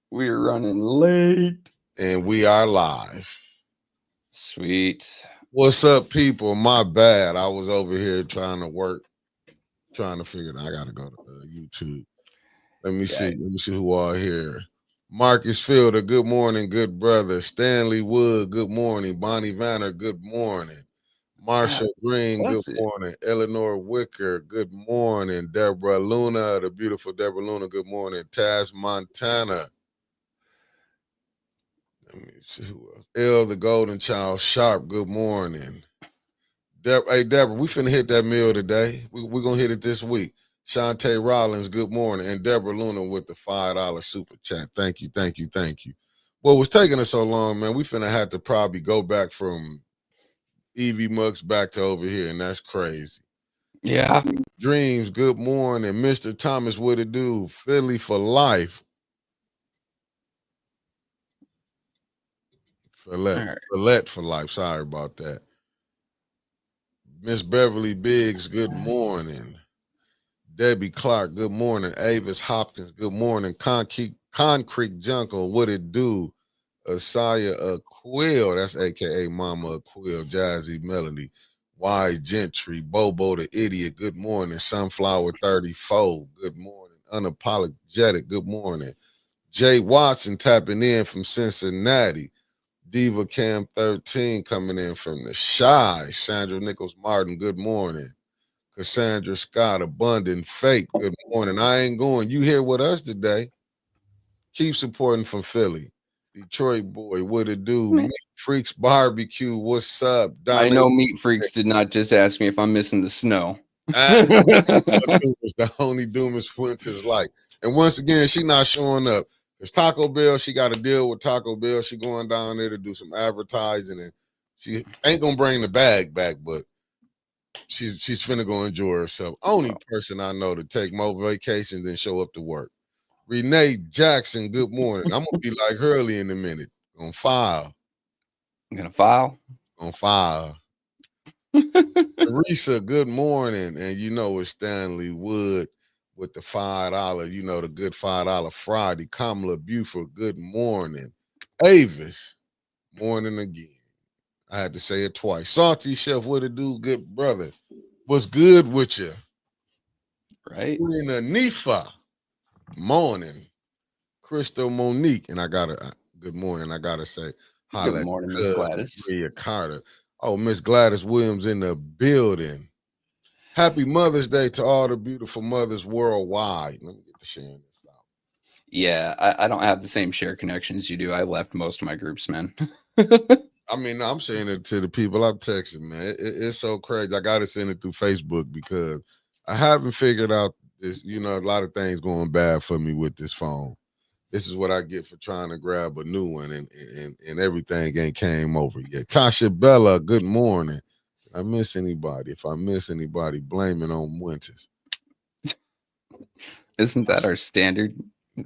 We're running late. And we are live. Sweet. What's up, people? My bad. I was over here trying to work, trying to figure it out. I gotta go to YouTube. Let me Yeah. see. Let me see who are here. Marcus Fielder, good morning, good brother. Stanley Wood, good morning. Bonnie Vanner, good morning. Marshall Green, good Bless it. morning. Eleanor Wicker, good morning. Deborah Luna, the beautiful Deborah Luna, good morning. Taz Montana. Let me see who else. L, the Golden Child, Sharp, good morning. Hey, Deborah, we finna hit that meal today. We're going to hit it this week. Shantae Rollins, good morning. And Deborah Luna with the $5 super chat. Thank you, thank you, thank you. What was taking us so long, man, we finna have to probably go back from Evie Mux back to over here, and that's crazy. Yeah. Dreams, good morning. Mr. Thomas, what it do? Philly for life. Fillette for life. Sorry about that. Miss Beverly Biggs, good morning. Debbie Clark, good morning. Avis Hopkins, good morning. Concrete Jungle, what it do? Asaya Quill, that's AKA Mama Quill, Jazzy Melody. Y Gentry, Bobo the Idiot, good morning. Sunflower 34, good morning. Unapologetic, good morning. Jay Watson tapping in from Cincinnati. Diva Cam 13 coming in from the Shy. Sandra Nichols Martin, good morning. Cassandra Scott, Abundant Fate, good morning. I ain't going. You here with us today. Keep supporting from Philly. Detroit boy, what it do? Man, Meat Freaks Barbecue, what's up? I Donna know Meat Freaks did not just ask me if I'm missing the snow. the only doom is winter's light. And once again, she not showing up. Because Taco Bell, she got to deal with Taco Bell. She going down there to do some advertising, and she ain't gonna bring the bag back, but she's finna go enjoy herself. Only person I know to take more vacations than show up to work. Renee Jackson, good morning. I'm gonna be like Hurley in a minute. On file. I'm gonna file. On file. Teresa, good morning. And you know it's Stanley Wood with the $5, you know, the good $5 Friday. Kamala Buford, good morning. Avis, morning again. I had to say it twice. Salty Chef, what it do, good brother? What's good with you? Right. Rena Nifa, morning. Crystal Monique, and I gotta good morning. I gotta say, Good holla at morning, Miss cousin Gladys. Maria Carter. Oh, Miss Gladys Williams in the building. Happy Mother's Day to all the beautiful mothers worldwide. Let me get to sharing this out. Yeah, I don't have the same share connections you do. I left most of my groups, man. I mean, I'm saying it to the people I'm texting, man. It's so crazy. I gotta send it through Facebook because I haven't figured out this. You know, a lot of things going bad for me with this phone. This is what I get for trying to grab a new one, and everything ain't came over yet. Tasha Bella, good morning. Did I miss anybody? If I miss anybody, blame it on Winters. Isn't that our standard?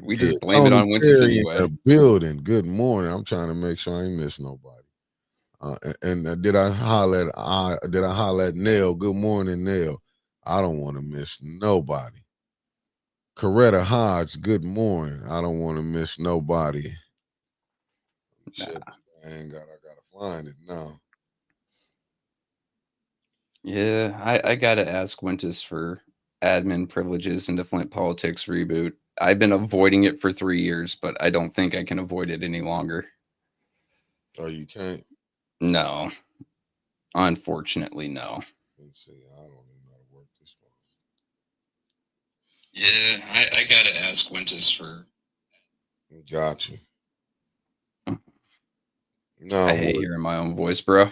We Yeah, just blame it Tony on Winters Terry in anyway. the building. Good morning. I'm trying to make sure I ain't miss nobody. Did I holler at Nell? Good morning, Nell. I don't want to miss nobody. Coretta Hodge, good morning. I don't want to miss nobody. Nah. Shit, this thing I gotta find it now. Yeah, I gotta ask Winters for admin privileges into Flint Politics reboot. I've been avoiding it for 3 years, but I don't think I can avoid it any longer. Oh, you can't. No, unfortunately, no. Let's see. I don't even know how to work this one. Yeah, I gotta ask Winters for. Got you. I No, hate but hearing my own voice, bro.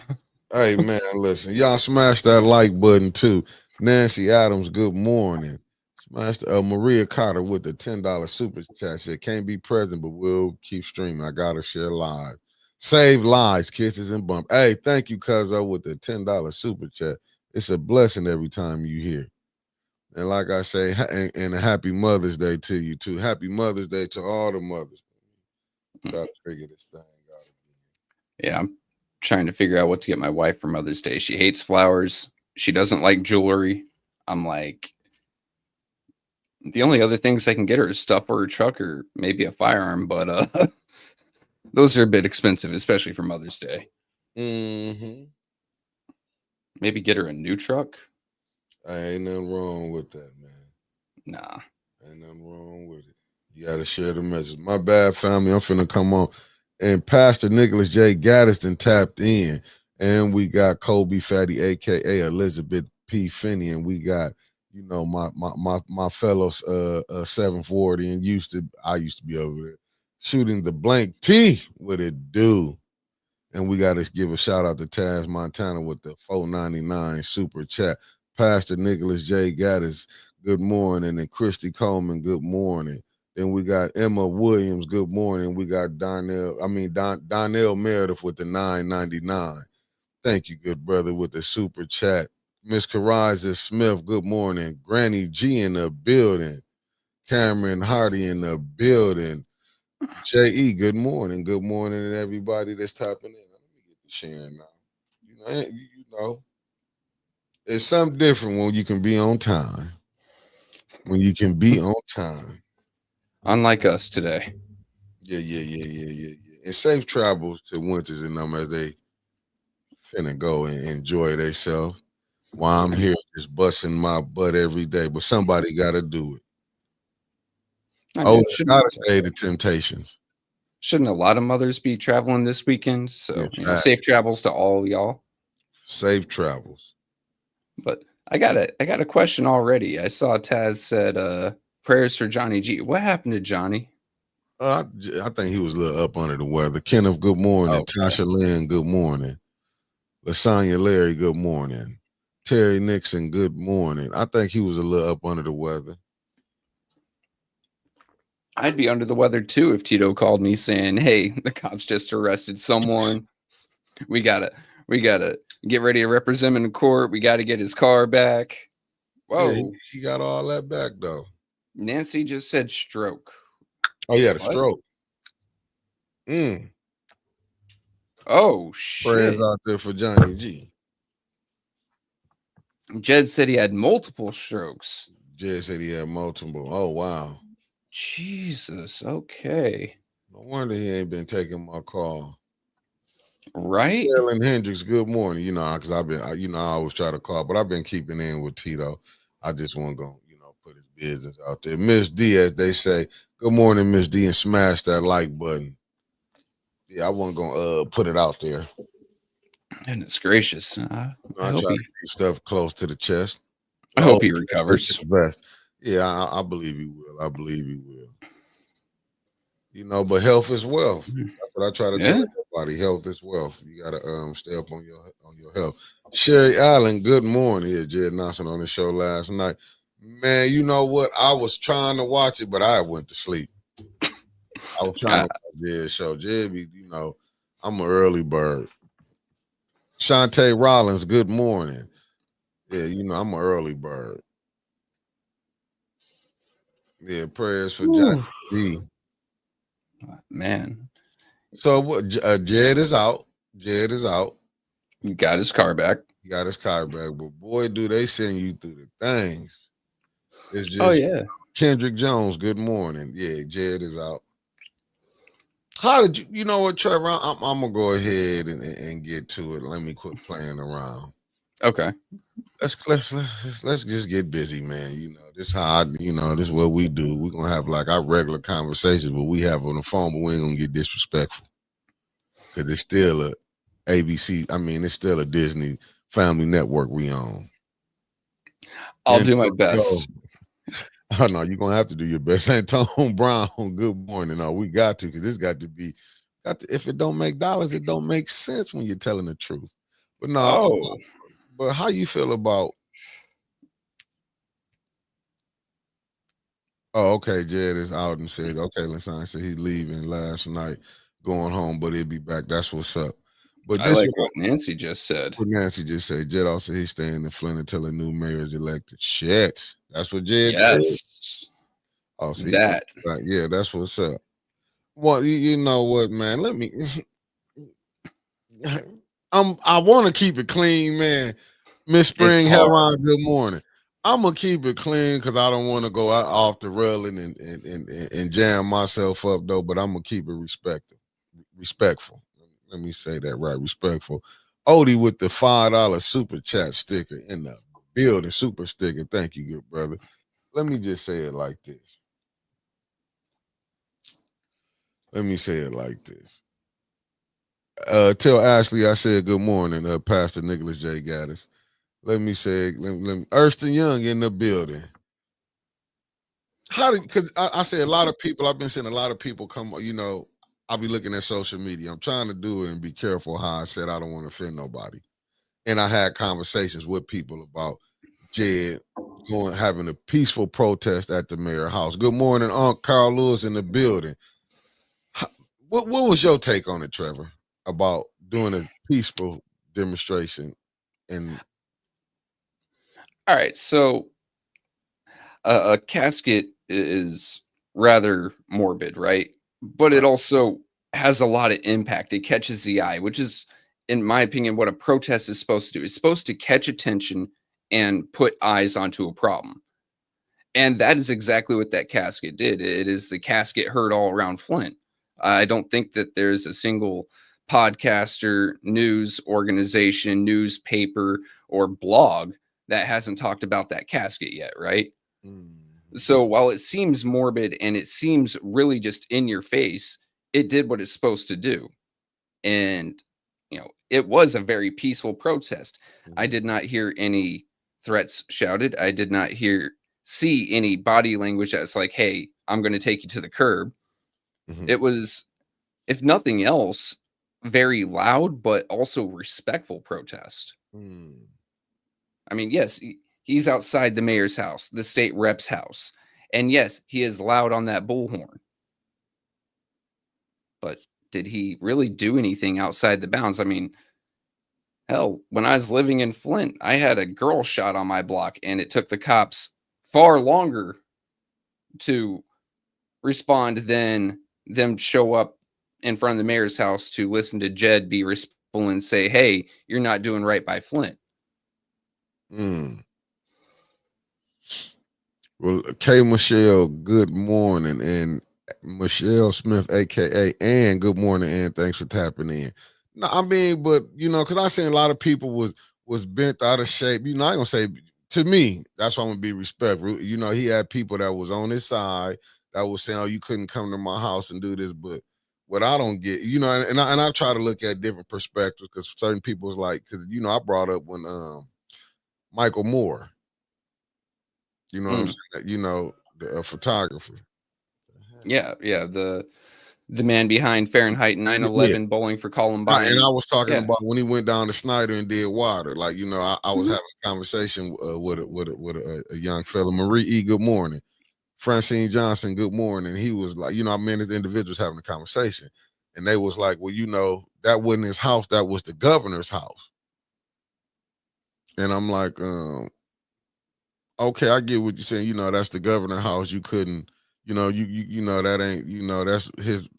hey man, listen, y'all smash that like button too. Nancy Adams, good morning. Smash Maria Carter with the $10 super chat said can't be present, but we'll keep streaming. I gotta share live. Save lives, kisses and bump. Hey, thank you, Cuzzo, with the $10 super chat. It's a blessing every time you hear. And like I say, and a happy Mother's Day to you too. Happy Mother's Day to all the mothers. Try to figure this thing out again. Yeah, I'm trying to figure out what to get my wife for Mother's Day. She hates flowers. She doesn't like jewelry. I'm like, The only other things I can get her is stuff for her truck or maybe a firearm, but those are a bit expensive, especially for Mother's Day. Mm-hmm. Maybe get her a new truck. Ain't nothing wrong with that, man. Nah. Ain't nothing wrong with it. You gotta share the message. My bad, family. I'm finna come on. And Pastor Nicholas J. Gaddiston tapped in. And we got Kobe Fatty, aka Elizabeth P. Finney, and we got, my fellow 740 and I used to be over there shooting the blank T with it do. And we got to give a shout out to Taz Montana with the 499 super chat. Pastor Nicholas J. Gaddis, good morning. And Christy Coleman, good morning. Then we got Emma Williams, good morning. We got Donnell Meredith with the 999. Thank you, good brother, with the super chat. Miss Kariza Smith, good morning. Granny G in the building. Cameron Hardy in the building. J.E., good morning. Good morning to everybody that's tapping in. Let me get the sharing now. It's something different when you can be on time. When you can be on time. Unlike us today. Yeah. And safe travels to Winters and them as they finna go and enjoy themselves while I'm here just busting my butt every day. But somebody got to do it. I Oh, mean, gotta stay the Temptations. shouldn't a lot of mothers be traveling this weekend? So, Yeah, safe travels to all y'all. safe travels. But I got a question already. I saw Taz said prayers for Johnny G. What happened to Johnny? I think he was a little up under the weather. Kenneth, good morning. Okay. Tasha Lynn, good morning. Lasagna Larry, good morning. Terry Nixon, good morning. I think he was a little up under the weather. I'd be under the weather too if Tito called me saying, "Hey, the cops just arrested someone. We gotta get ready to represent him in court. We gotta get his car back." Yeah, Whoa. he got all that back though. Nancy just said stroke. Oh, yeah, the What? stroke. Oh Prayers shit. out there for Johnny G. Jed said he had multiple strokes. Jed said he had multiple. Oh, wow. Jesus. Okay. No wonder he ain't been taking my call. Right? Ellen Hendricks, good morning. Because I always try to call, but I've been keeping in with Tito. I just want to go, put his business out there. Miss D, as they say, good morning, Miss D, and smash that like button. Yeah, I wasn't gonna put it out there. Goodness gracious. I I hope try to he keep stuff close to the chest. I Oh, hope he let's say to recovers. the vest. Yeah, I believe he will. I believe he will. But health is wealth. That's what I try to tell Yeah. everybody. Health is wealth. You gotta stay up on your health. Sherry Allen, good morning. Yeah, Jed Nelson on the show last night. Man, you know what? I was trying to watch it, but I went to sleep. I was trying to watch Jed's show. Jed, I'm an early bird. Shantae Rollins, good morning. Yeah, I'm an early bird. Yeah, prayers for Johnny D. Man, So what? Jed is out. Jed is out. he got his car back. He got his car back, but boy, do they send you through the things. It's Oh just yeah. Kendrick Jones. Good morning. Yeah, Jed is out. How did you? You know what, Trevor? I'm gonna go ahead and get to it. Let me quit playing around. Okay. Let's just get busy, man. This how this is what we do. We're gonna have like our regular conversations, but we have on the phone, but we ain't gonna get disrespectful because it's still a ABC. I mean, it's still a Disney Family Network we own. I'll do my best. Oh no, you're gonna have to do your best. Antone Brown, good morning. No, we got to because this got to. If it don't make dollars, it don't make sense when you're telling the truth. But no, Oh. but how you feel about? Oh, okay. Jed is out and said, okay, listen, I said he's leaving last night, going home, but he'll be back. That's what's up. But I this like is what Nancy just said. what Nancy just said. Jed also he's staying in Flint until a new mayor is elected. Shit. That's what Jed said. Yes. Oh, so he That. back. Yeah, that's what's up. Well, you know what, man? Let me I want to keep it clean, man. Miss It's Spring hard. Heron, good morning. I'm gonna keep it clean because I don't want to go out off the railing and jam myself up though. But I'm gonna keep it respectful. Let me say that right, respectful. Odie with the $5 super chat sticker in the building, super sticker. Thank you, good brother. Let me just say it like this. Let me say it like this. Tell Ashley I said good morning, Pastor Nicholas J. Gaddis. Let me say, Erston Young in the building. How did, because I say a lot of people, I've been seeing a lot of people come, I'll be looking at social media. I'm trying to do it and be careful how I said I don't want to offend nobody. And I had conversations with people about Jed having a peaceful protest at the mayor house. Good morning, Unc Carl Lewis in the building. What was your take on it, Trevor, about doing a peaceful demonstration? And All right, so a casket is rather morbid, right? But it also has a lot of impact. It catches the eye, which is, in my opinion, what a protest is supposed to do. It's supposed to catch attention and put eyes onto a problem. And that is exactly what that casket did. It is the casket heard all around Flint. I don't think that there's a single podcaster, news organization, newspaper, or blog that hasn't talked about that casket yet, right? So while it seems morbid and it seems really just in your face, it did what it's supposed to do. And, it was a very peaceful protest. I did not hear any threats shouted. I did not see any body language that's like, hey, I'm going to take you to the curb. It was, if nothing else, very loud, but also respectful protest. I mean, yes, he's outside the mayor's house, the state rep's house. And yes, he is loud on that bullhorn. But did he really do anything outside the bounds? I mean, hell, when I was living in Flint, I had a girl shot on my block, and it took the cops far longer to respond than them show up in front of the mayor's house to listen to Jed be respectful and say, hey, you're not doing right by Flint. Well, K. Michelle, good morning. And Michelle Smith, aka and good morning, and thanks for tapping in. No, I mean, but because I seen a lot of people was bent out of shape. I ain't gonna say to me, that's why I'm gonna be respectful. He had people that was on his side that was saying, oh, you couldn't come to my house and do this, but what I don't get, and I try to look at different perspectives because certain people was like, because I brought up when Michael Moore. You know what I'm saying? The photographer. Yeah, the man behind Fahrenheit 9/11, Bowling for Columbine. And I was talking about when he went down to Snyder and did water. Like I was having a conversation with a young fella, Marie E. Good morning, Francine Johnson. Good morning. He was like, I mean, the individuals having a conversation, and they was like, well, that wasn't his house. That was the governor's house. And I'm like, okay, I get what you're saying. That's the governor's house. You couldn't, that ain't, that's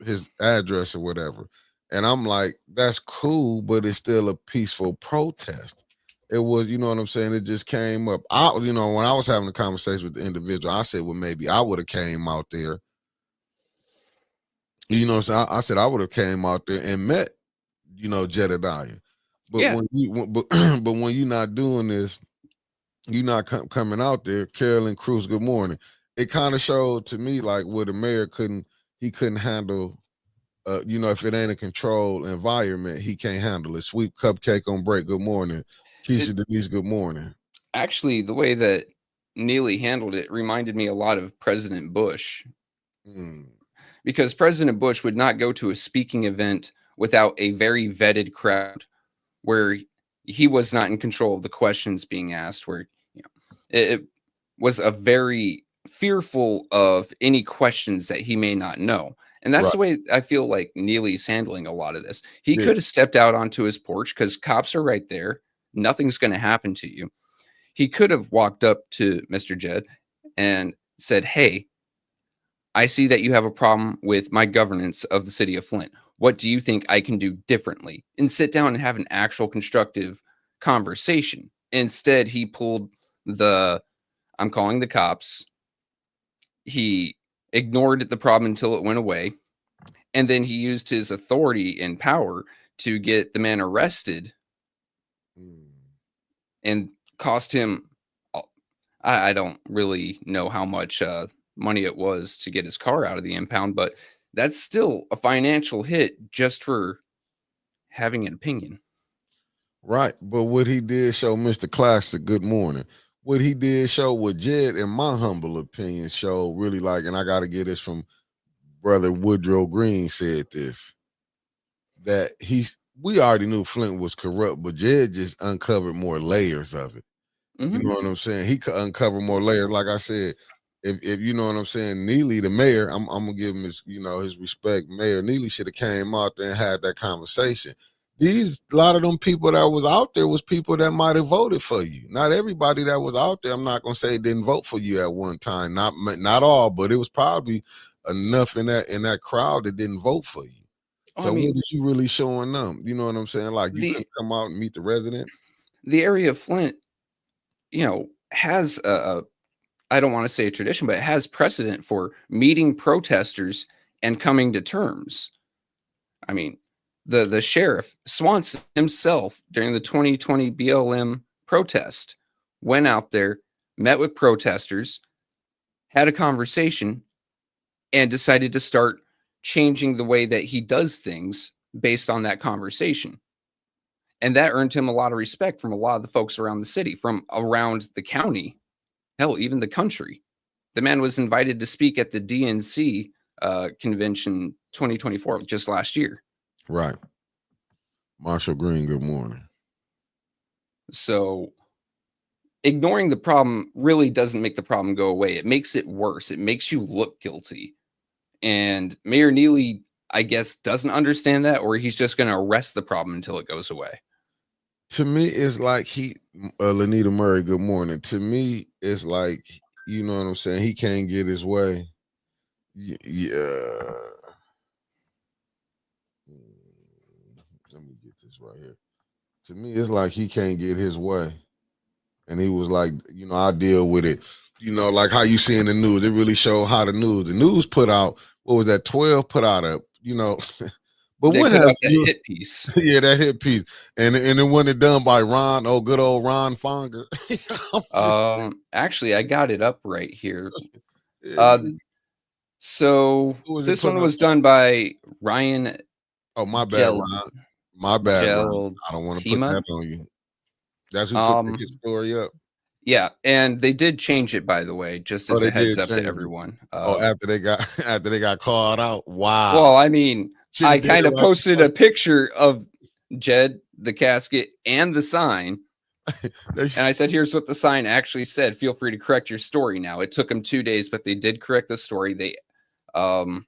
his address or whatever. And I'm like, that's cool, but it's still a peaceful protest. It was, you know what I'm saying? It just came up. When I was having a conversation with the individual, I said, well, maybe I would have came out there. So I said I would have came out there and met, Jedediah. But when but when you're not doing this, you're not coming out there. Carolyn Cruz, good morning. It kind of showed to me like where the mayor couldn't handle, if it ain't a controlled environment, he can't handle it. Sweep Cupcake on break, good morning. Keisha Denise, good morning. Actually, the way that Neely handled it reminded me a lot of President Bush. Because President Bush would not go to a speaking event without a very vetted crowd where he was not in control of the questions being asked, where it was a very fearful of any questions that he may not know. And that's the way I feel like Neely's handling a lot of this. He could have stepped out onto his porch because cops are right there. Nothing's going to happen to you. He could have walked up to Mr. Jed and said, hey, I see that you have a problem with my governance of the city of Flint. What do you think I can do differently? And sit down and have an actual constructive conversation. Instead, he pulled the I'm calling the cops. He ignored the problem until it went away. And then he used his authority and power to get the man arrested Mm. and cost him. I don't really know how much money it was to get his car out of the impound, but that's still a financial hit just for having an opinion. Right. But what he did show, Mr. Classic, good morning. What he did show, what Jed, in my humble opinion, showed really like, and I got to get this from Brother Woodrow Green said this, that we already knew Flint was corrupt, but Jed just uncovered more layers of it. You Hmm. know what I'm saying? He could uncover more layers. Like I said, if you know what I'm saying, Neely, the mayor, I'm gonna give him his, his respect. Mayor Neely should have came out there and had that conversation. A lot of them people that was out there was people that might have voted for you. Not everybody that was out there, I'm not gonna say didn't vote for you at one time. Not all, but it was probably enough in that crowd that didn't vote for you. Oh, I So what mean, is you really showing them? You know what I'm saying? Like you the couldn't come out and meet the residents. the area of Flint, has a I don't want to say a tradition, but it has precedent for meeting protesters and coming to terms. I mean, the sheriff Swanson himself during the 2020 BLM protest went out there, met with protesters, had a conversation, and decided to start changing the way that he does things based on that conversation. And that earned him a lot of respect from a lot of the folks around the city, from around the county, hell, even the country. The man was invited to speak at the DNC convention 2024, just last year. Right. Marshall Green, good morning. So ignoring the problem really doesn't make the problem go away. It makes it worse. It makes you look guilty. And Mayor Neely, I guess, doesn't understand that, or he's just going to arrest the problem until it goes away. To me, it's like Lanita Murray, good morning. To me, it's like, you know what I'm saying? He can't get his way. Yeah. Let me get this right here. To me, it's like he can't get his way. And he was like, I deal with it. Like how you see in the news, it really showed how the news put out, what was that, 12 put out but They what put have out that you, hit piece. yeah, that hit piece. And it wasn't done by good old Ron Fonger. Actually, I got it up right here. Yeah, So who was he this one putting up? was done by Ryan Oh, my bad, Gel Ron. My bad, Ron. I don't want to put Geltima. that on you. That's who put his Um, story up. yeah, and they did change it, by the way, just Oh, as a they heads did up to change it. everyone. Oh, after they got called out. Well, Wow. I mean, Should I have did kind it of right posted the a picture of Jed, the casket, and the sign. first. And I said, here's what the sign actually said. Feel free to correct your story now. It took them 2 days, but they did correct the story. They direct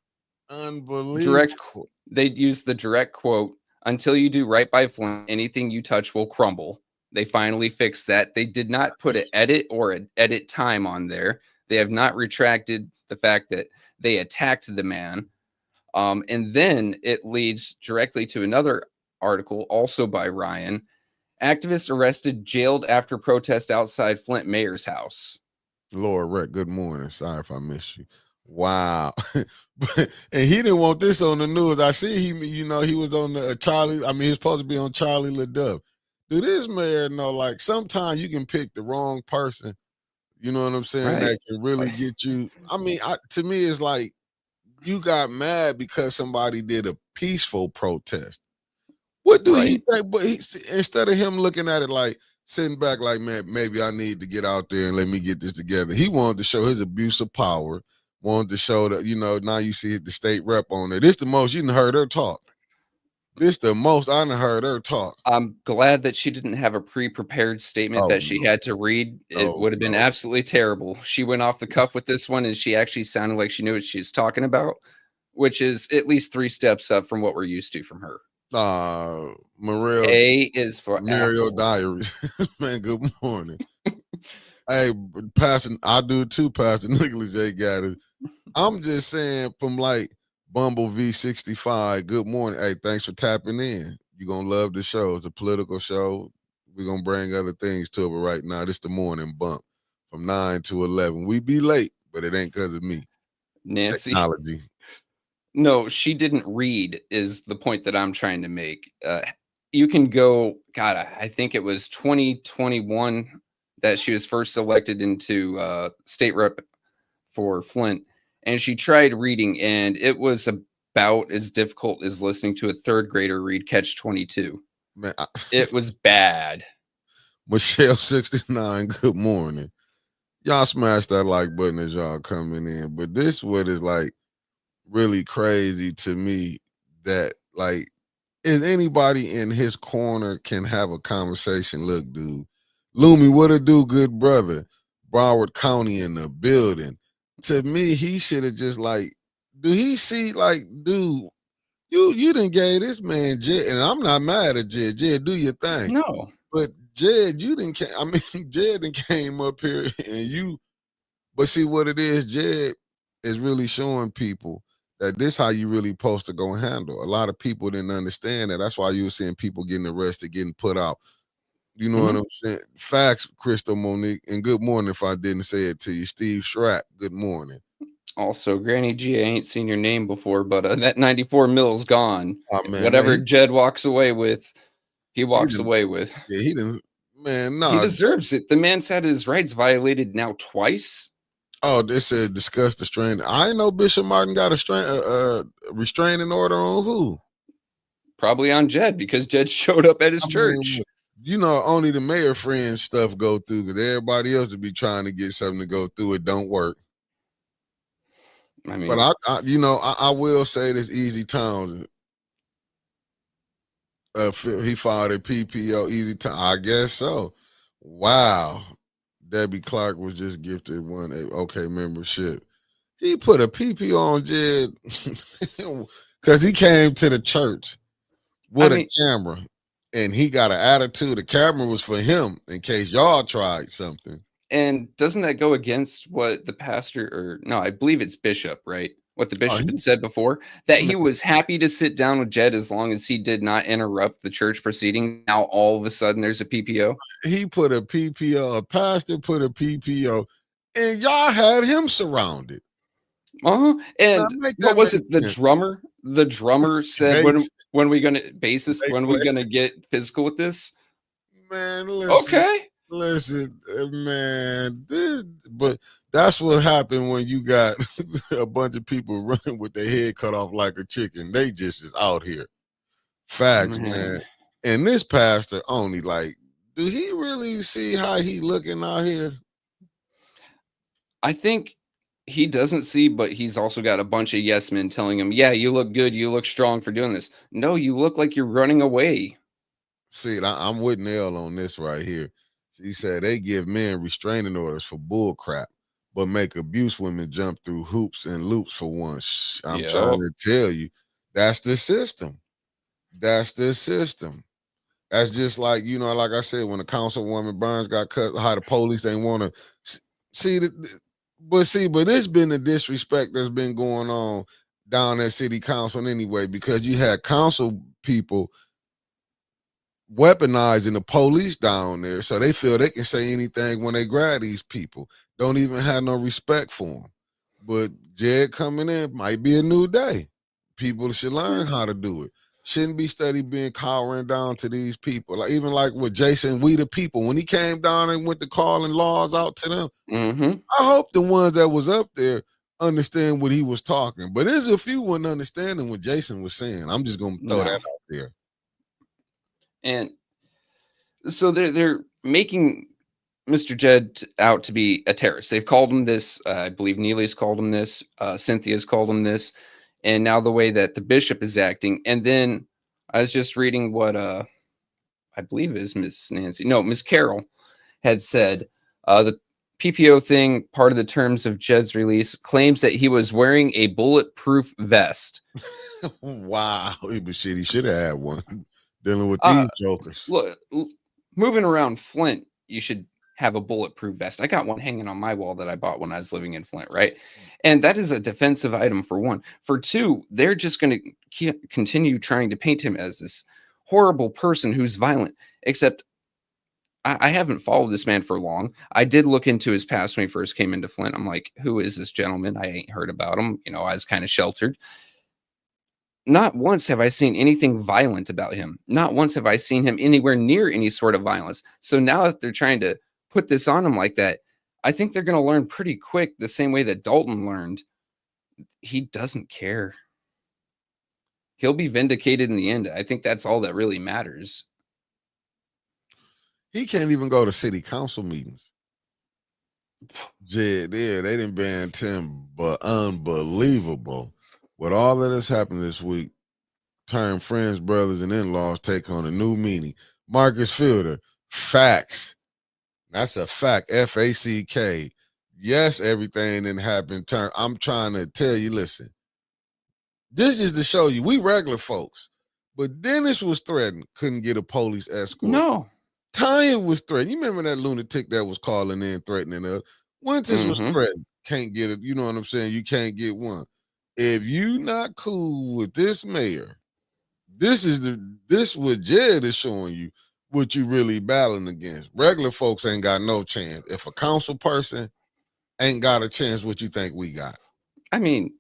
Unbelievable. they used the direct quote, until you do right by Flint, anything you touch will crumble. They finally fixed that. They did not put an edit or an edit time on there. They have not retracted the fact that they attacked the man. And then it leads directly to another article, also by Ryan. Activist arrested, jailed after protest outside Flint mayor's house. Laura Rec, good morning. Sorry if I missed you. Wow. And he didn't want this on the news. I see he was on the Charlie. I mean, he's supposed to be on Charlie LaDove. Do this mayor know, like, sometimes you can pick the wrong person, you know what I'm saying, Right. that can really get you. I mean, to me, it's like you got mad because somebody did a peaceful protest. What do he Right. think? But instead of him looking at it like sitting back, like, man, maybe I need to get out there and let me get this together. He wanted to show his abuse of power. Wanted to show that, now you see the state rep on there. This the most you done heard her talk. This the most I done heard her talk. I'm glad that she didn't have a pre-prepared statement Oh that she no, had to read. It no, would have been no. absolutely terrible. She went off the cuff with this one, and she actually sounded like she knew what she was talking about, which is at least 3 steps up from what we're used to from her. Mariel A is for Muriel apple. Diaries. Man, good morning. Hey, Pastor, I do too, Pastor Nicholas J. Gaddis. I'm just saying, from like Bumble V65, good morning. Hey, thanks for tapping in. You're going to love the show. It's a political show. We're going to bring other things to it, but right now, this the morning bump from 9 to 11. We be late, but it ain't because of me. Nancy. Technology. No, she didn't read is the point that I'm trying to make. You can go, God, I think it was 2021 that she was first elected into state rep for Flint, and she tried reading, and it was about as difficult as listening to a third grader read Catch 22. Man, It was bad. Michelle 69, good morning. Y'all smash that like button as y'all coming in. But this what is like really crazy to me, that like, is anybody in his corner can have a conversation. Look, dude, Loomy, what a do, good brother. Broward County in the building. To me, he should have just like, do he see like, dude, you didn't gave this man Jed, and I'm not mad at Jed. Jed, do your thing. No. But Jed, you didn't. I mean, Jed done came up here and you. But see what it is, Jed is really showing people that this how you really supposed to go handle. A lot of people didn't understand that. That's why you were seeing people getting arrested, getting put out. You know what I'm saying? Facts, Crystal Monique, and good morning if I didn't say it to you. Steve Schrapp, good morning. Also, Granny G, I ain't seen your name before, but that 94 mil's gone. Oh man, Whatever Jed walks away with, he walks didn't, away with. yeah, he didn't. Man, He no, deserves it. The man's had his rights violated now twice. oh, they said discuss the strain. I ain't know Bishop Martin got a restraining order on who? Probably on Jed because Jed showed up at his church. Mean, you know, only the mayor friends stuff go through because everybody else would be trying to get something to go through. It don't work. I mean, but I will say this: Easy Townsend, he filed a PPO. Easy Town, I guess so. Wow, Debbie Clark was just gifted one OK membership. He put a PPO on Jed because he came to the church with a camera, and he got an attitude. The camera was for him in case y'all tried something. And doesn't that go against what the pastor, or no, I believe it's Bishop, right? What the bishop had said before, that he was happy to sit down with Jed as long as he did not interrupt the church proceeding. Now all of a sudden there's a PPO. He put a PPO, a pastor put a PPO, and y'all had him surrounded. And what was it? The drummer said, when we gonna when we gonna get physical with this? Man, listen. Okay. Listen, man, but that's what happened when you got a bunch of people running with their head cut off like a chicken. They just is out here. Facts, man. And this pastor only like, do he really see how he looking out here? I think he doesn't see, but he's also got a bunch of yes men telling him, yeah, you look good, you look strong for doing this. No, you look like you're running away. See, I'm with Nell on this right here. She said they give men restraining orders for bull crap, but make abuse women jump through hoops and loops for once. I'm trying to tell you, that's the system. That's the system. That's just like, like I said, when the councilwoman Burns got cut, how the police ain't want to see but it's been the disrespect that's been going on down at city council anyway, because you had council people weaponizing the police down there, so they feel they can say anything when they grab these people. Don't even have no respect for them. But Jed coming in might be a new day. People should learn how to do it. Shouldn't be steady being cowering down to these people. Like even like with Jason, we the people, when he came down and went to calling laws out to them. I hope the ones that was up there understand what he was talking. But there's a few wasn't understanding what Jason was saying. I'm just gonna throw that out there. And so they're making Mr. Jed out to be a terrorist. They've called him this. I believe Neely's called him this. Cynthia's called him this. And now the way that the bishop is acting. And then I was just reading what I believe is Miss Carroll had said. The PPO thing, part of the terms of Jed's release, claims that he was wearing a bulletproof vest. Wow. But shit, he should have had one. Dealing with these jokers. Look, moving around Flint, you should have a bulletproof vest. I got one hanging on my wall that I bought when I was living in Flint, right? And that is a defensive item for one. For two, they're just going to continue trying to paint him as this horrible person who's violent, except I haven't followed this man for long. I did look into his past when he first came into Flint. I'm like, who is this gentleman? I ain't heard about him. I was kind of sheltered. Not once have I seen anything violent about him. Not once have I seen him anywhere near any sort of violence. So now that they're trying to put this on him like that, I think they're going to learn pretty quick the same way that Dalton learned. He doesn't care. He'll be vindicated in the end. I think that's all that really matters. He can't even go to city council meetings. Yeah, they didn't ban Tim, but unbelievable. With all that has happened this week, turn friends, brothers, and in-laws take on a new meaning. Marcus Fielder, facts. That's a fact. F-A-C-K. Yes, everything didn't happen. I'm trying to tell you, listen. This is to show you we regular folks. But Dennis was threatened, couldn't get a police escort. No. Tanya was threatened. You remember that lunatic that was calling in threatening us? Winters was threatened. Can't get it. You know what I'm saying? You can't get one. If you not cool with this mayor, this what Jed is showing you what you really battling against. Regular folks ain't got no chance. If a council person ain't got a chance, what you think we got? I mean,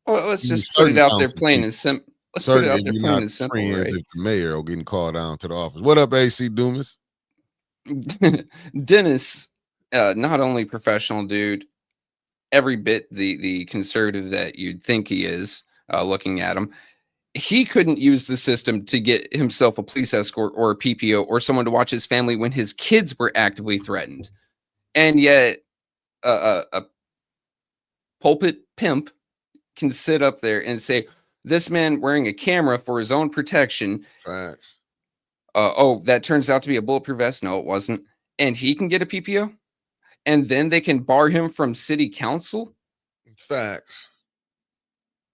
well, let's just put Certain it out there council plain people. and simple. Let's put it Certainly out there you're plain not and simple, friends right? if the mayor or getting called down to the office. What up, AC Dumas? Dennis, not only professional dude, every bit the conservative that you'd think he is, looking at him. He couldn't use the system to get himself a police escort or a PPO or someone to watch his family when his kids were actively threatened. And yet, a pulpit pimp can sit up there and say, this man wearing a camera for his own protection. Facts. That turns out to be a bulletproof vest. No, it wasn't. And he can get a PPO. And then they can bar him from city council. Facts.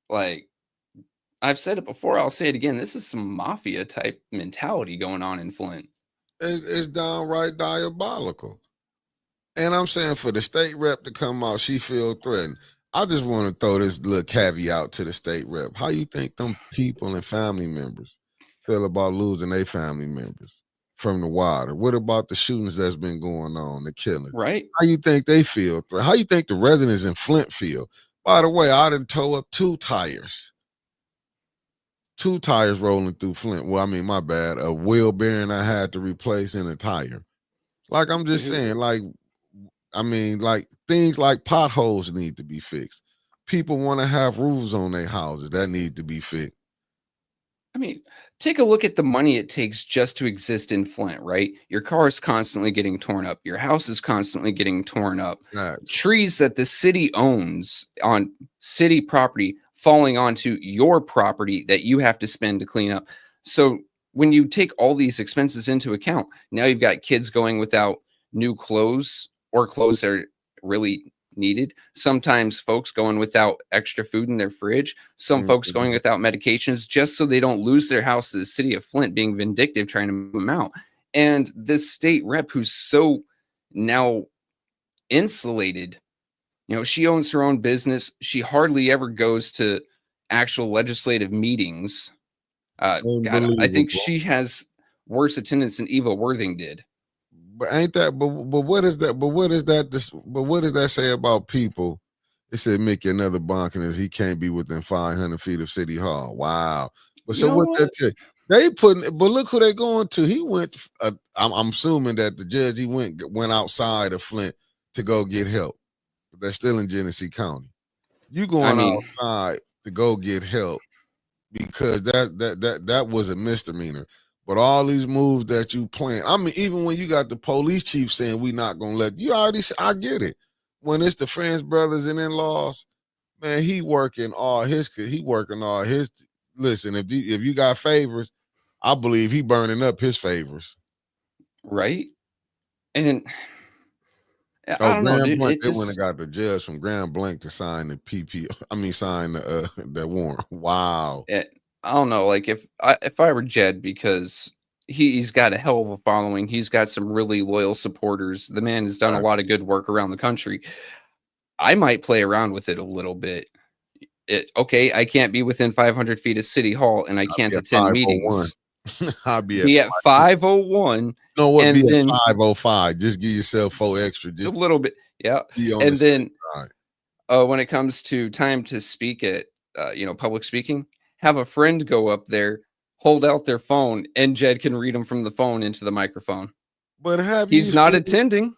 Like, I've said it before, I'll say it again. This is some mafia type mentality going on in Flint. It's downright diabolical. And I'm saying for the state rep to come out, she feel threatened. I just want to throw this little caveat to the state rep. How you think them people and family members feel about losing their family members from the water? What about the shootings that's been going on, the killing? Right? How you think they feel? How you think the residents in Flint feel? By the way, I done tore up two tires rolling through Flint. Well, I mean, my bad. A wheel bearing I had to replace and a tire. Like, I'm just saying, like, I mean, like, things like potholes need to be fixed. People want to have roofs on their houses. That need to be fixed. I mean, take a look at the money it takes just to exist in Flint, right? Your car is constantly getting torn up. Your house is constantly getting torn up. Facts. Trees that the city owns on city property falling onto your property that you have to spend to clean up. So when you take all these expenses into account, now you've got kids going without new clothes or clothes that are really needed. Sometimes folks going without extra food in their fridge. Some folks going without medications just so they don't lose their house to the city of Flint, being vindictive, trying to move them out. And this state rep who's so now insulated, she owns her own business. She hardly ever goes to actual legislative meetings. God, I think she has worse attendance than Eva Worthing did. But ain't that? But what is that? But what is that? But what does that say about people? It said Mickey another bonking he can't be within 500 feet of City Hall. Wow. But so what that? They putting. But look who they going to. He went. I'm assuming that the judge went outside of Flint to go get help. But they're still in Genesee County. You going outside to go get help because that was a misdemeanor. But all these moves that you plan, I mean, even when you got the police chief saying we not gonna let you already, I get it. When it's the friends, brothers, and in-laws, man, he working all his. Listen, if you got favors, I believe he burning up his favors. Right, and I don't know, dude. Blank, they went and got the judge from Grand Blanc to sign the PP. I mean, sign the warrant. Wow. I don't know, like if I were Jed, because he's got a hell of a following. He's got some really loyal supporters. The man has done a lot of good work around the country. I might play around with it a little bit. Okay, I can't be within 500 feet of City Hall, and I can't attend meetings. I'll be at be at 5:01, know what? Be and at then 5:05. Just give yourself 4 extra. a Just little bit, yeah, be on the and safe then, side. when it comes to time to speak at, public speaking, have a friend go up there, hold out their phone, and Jed can read them from the phone into the microphone. But He's not attending.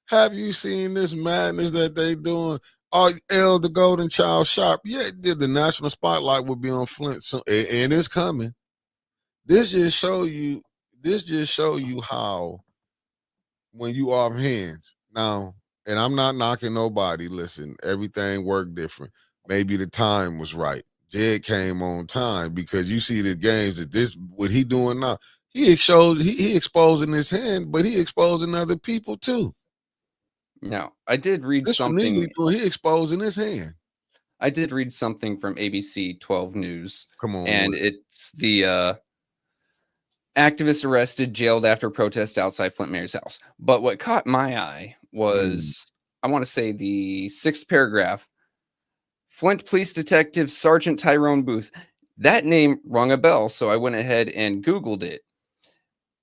have you seen this madness that they doing? Oh, L the Golden Child Sharp. Yeah, did the national spotlight will be on Flint so, and it's coming. This just show you how when you off hands now, and I'm not knocking nobody. Listen, everything worked different. Maybe the time was right. Jed came on time because you see the games that this what he doing now. He exposing his hand, but he exposing other people too. Now, I did read This what Neely something doing. He exposing his hand. I did read something from ABC 12 News, Come on and with it's the, activist arrested, jailed after protest outside Flint mayor's house. But what caught my eye it. Mm, was, I wanna say the 6th paragraph. Flint Police Detective Sergeant Tyrone Booth. That name rung a bell, so I went ahead and Googled it.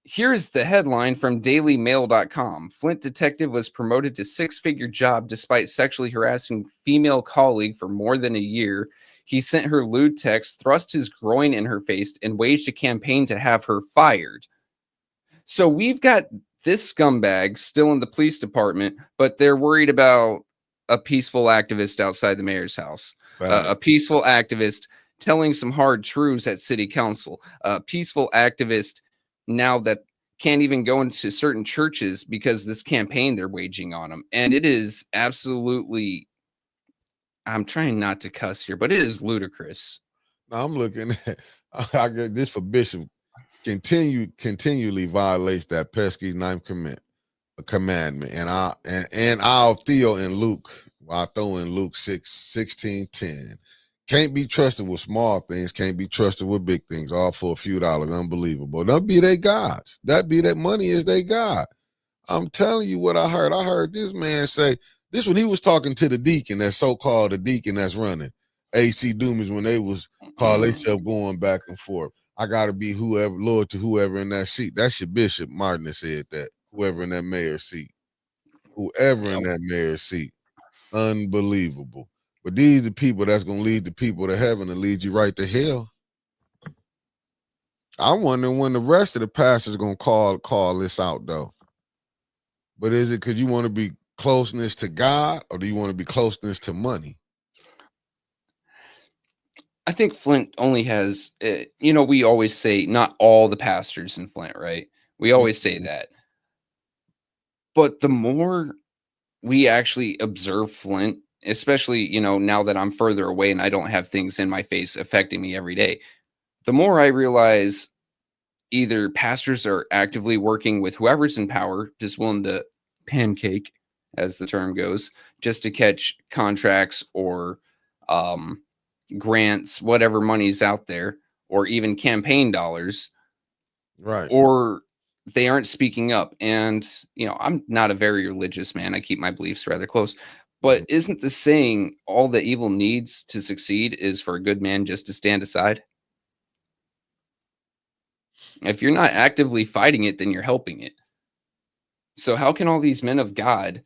Here's the headline from dailymail.com. Flint detective was promoted to six-figure job despite sexually harassing female colleague for more than a year. He sent her lewd texts, thrust his groin in her face, and waged a campaign to have her fired. So we've got this scumbag still in the police department, but they're worried about a peaceful activist outside the mayor's house, a facts. peaceful activist telling some hard truths at city council, a peaceful activist now that can't even go into certain churches because this campaign they're waging on them. And it is absolutely, I'm trying not to cuss here, but it is ludicrous. Now I'm looking at I get this for Bishop continually violates that pesky ninth commandment. And I'll Theo in Luke. I throw in Luke 6:16-10. Can't be trusted with small things, can't be trusted with big things, all for a few dollars. Unbelievable. Don't be they gods. That be that money is they God. I'm telling you what I heard. I heard this man say this when he was talking to the deacon, that so-called the deacon that's running. AC Doomies when they was called themselves going back and forth. I gotta be whoever, Lord to whoever in that seat. That's your Bishop Martin that said that. Whoever in that mayor's seat. Whoever in Yep. that mayor's seat. Unbelievable. But these are the people that's gonna lead the people to heaven and lead you right to hell. I'm wondering when the rest of the pastors gonna call this out though. But is it because you want to be closeness to God or do you want to be closeness to money? I think Flint only has, we always say not all the pastors in Flint, right? We always say Mhm. that. But the more we actually observe Flint, especially, now that I'm further away and I don't have things in my face affecting me every day, the more I realize either pastors are actively working with whoever's in power, just willing to pancake, as the term goes, just to catch contracts or um, grants, whatever money's out there, or even campaign dollars, Right. or they aren't speaking up. And, I'm not a very religious man. I keep my beliefs rather close. But Mhm. isn't the saying all that evil needs to succeed is for a good man just to stand aside? If you're not actively fighting it, then you're helping it. So how can all these men of God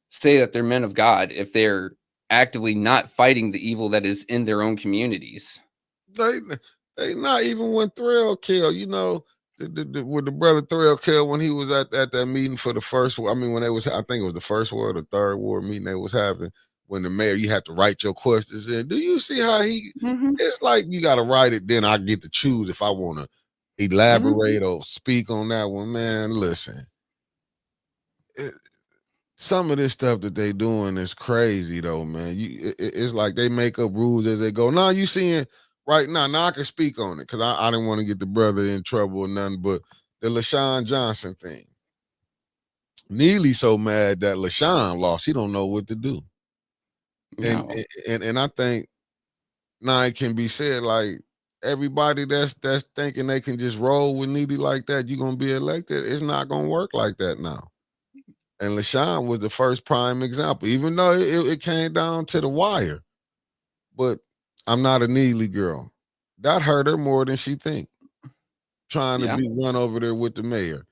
say that they're men of God if they're actively not fighting the evil that is in their own communities? They they not even when Thrill killed, with the brother Thrill killed when he was at that meeting for the first war. I mean, when they was I think it was the first war or the third war meeting they was having when the mayor you had to write your questions in. Do you see how Mhm, it's like you gotta write it, then I get to choose if I wanna mhm. elaborate or speak on that one. Man, listen. It, some of this stuff that they doing is crazy though, man. It's like they make up rules as they go. Now you seeing right now. Now I can speak on it because I didn't want to get the brother in trouble or nothing. But the LaShawn Johnson thing, Neely so mad that LaShawn lost. He don't know what to do. And No. and I think now it can be said like everybody that's thinking they can just roll with Neely like that, you're gonna be elected. It's not gonna work like that now. And LaShawn was the first prime example, even though it came down to the wire. But I'm not a Neely girl. That hurt her more than she think. trying to Yeah. be one over there with the mayor.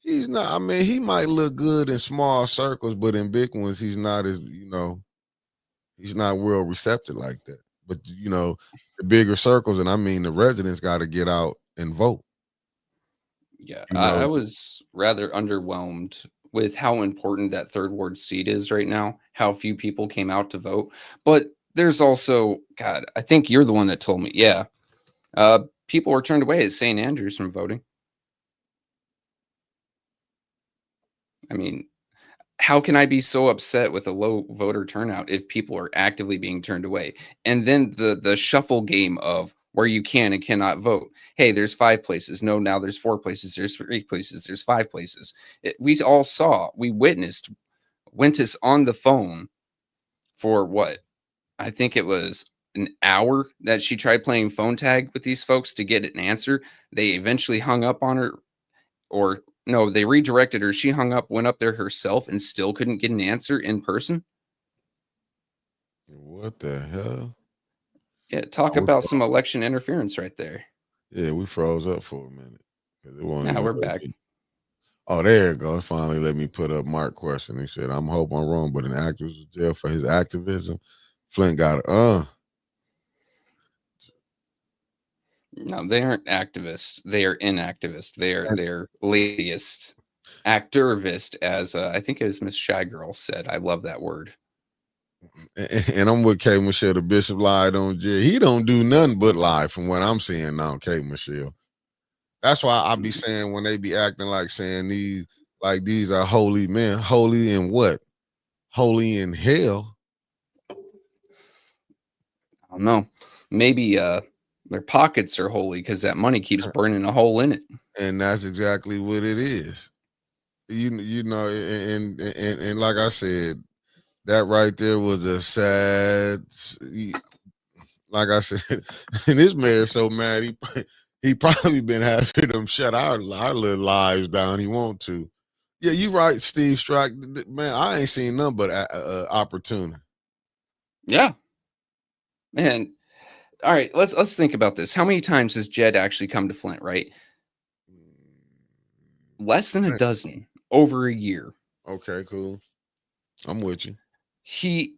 He's not. I mean, he might look good in small circles, but in big ones, he's not as he's not well receptive like that. But the bigger circles, and I mean the residents got to get out and vote. Yeah. You I know, was rather underwhelmed with how important that third ward seat is right now, how few people came out to vote. But there's also, God, I think you're the one that told me, yeah, people were turned away at St. Andrews from voting. I mean, how can I be so upset with a low voter turnout if people are actively being turned away? And then the shuffle game of where you can and cannot vote. Hey, there's 5 places. No, now there's 4 places. There's 3 places. There's 5 places. We all saw, we witnessed Wentis on the phone for what? I think it was an hour that she tried playing phone tag with these folks to get an answer. They eventually hung up on her, or no, they redirected her. She hung up, went up there herself, and still couldn't get an answer in person. what the hell? Yeah, talk Oh, about some election interference right there. yeah, we froze up for a minute because it won't Now even we're let back. me. Oh, there it goes. Finally, let me put up Mark question. He said, "I'm hope I'm wrong, but an activist was jailed for his activism. Flint got it. No, they aren't activists. They are inactivists. And, They're laziest, activist, as I think it was Miss Shy Girl said. I love that word. and I'm with K Michelle. The Bishop lied on jail. He don't do nothing but lie from what I'm seeing now, K Michelle. That's why I be Mm, saying when they be acting like saying these are holy men, holy in what? Holy in hell. I don't know. Maybe their pockets are holy because that money keeps burning a hole in it. And that's exactly what it is. You know, and like I said, that right there was a sad. Like I said, and this mayor's so mad he probably been happy them shut our little lives down. He want to. Yeah, you right, Steve Strike. Man, I ain't seen nothing but opportunity. Yeah. And all right, let's think about this. How many times has Jed actually come to Flint, right? Less than a dozen over a year. Okay, cool. I'm with you.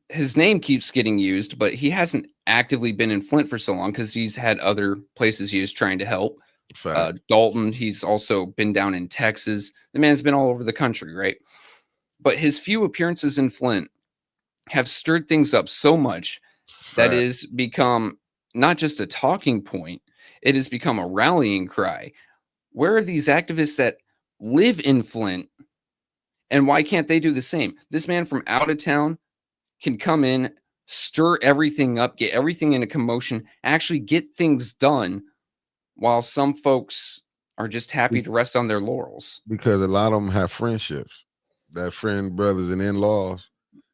His name keeps getting used, but he hasn't actively been in Flint for so long because he's had other places he was trying to help. Facts. Dalton, he's also been down in Texas. The man's been all over the country, right? But his few appearances in Flint have stirred things up so much that Fact. is become not just a talking point, it has become a rallying cry. Where are these activists that live in Flint, and why can't they do the same? This man from out of town can come in, stir everything up, get everything in a commotion, actually get things done, while some folks are just happy to rest on their laurels. Because a lot of them have friendships, that friend, brothers, and in-laws.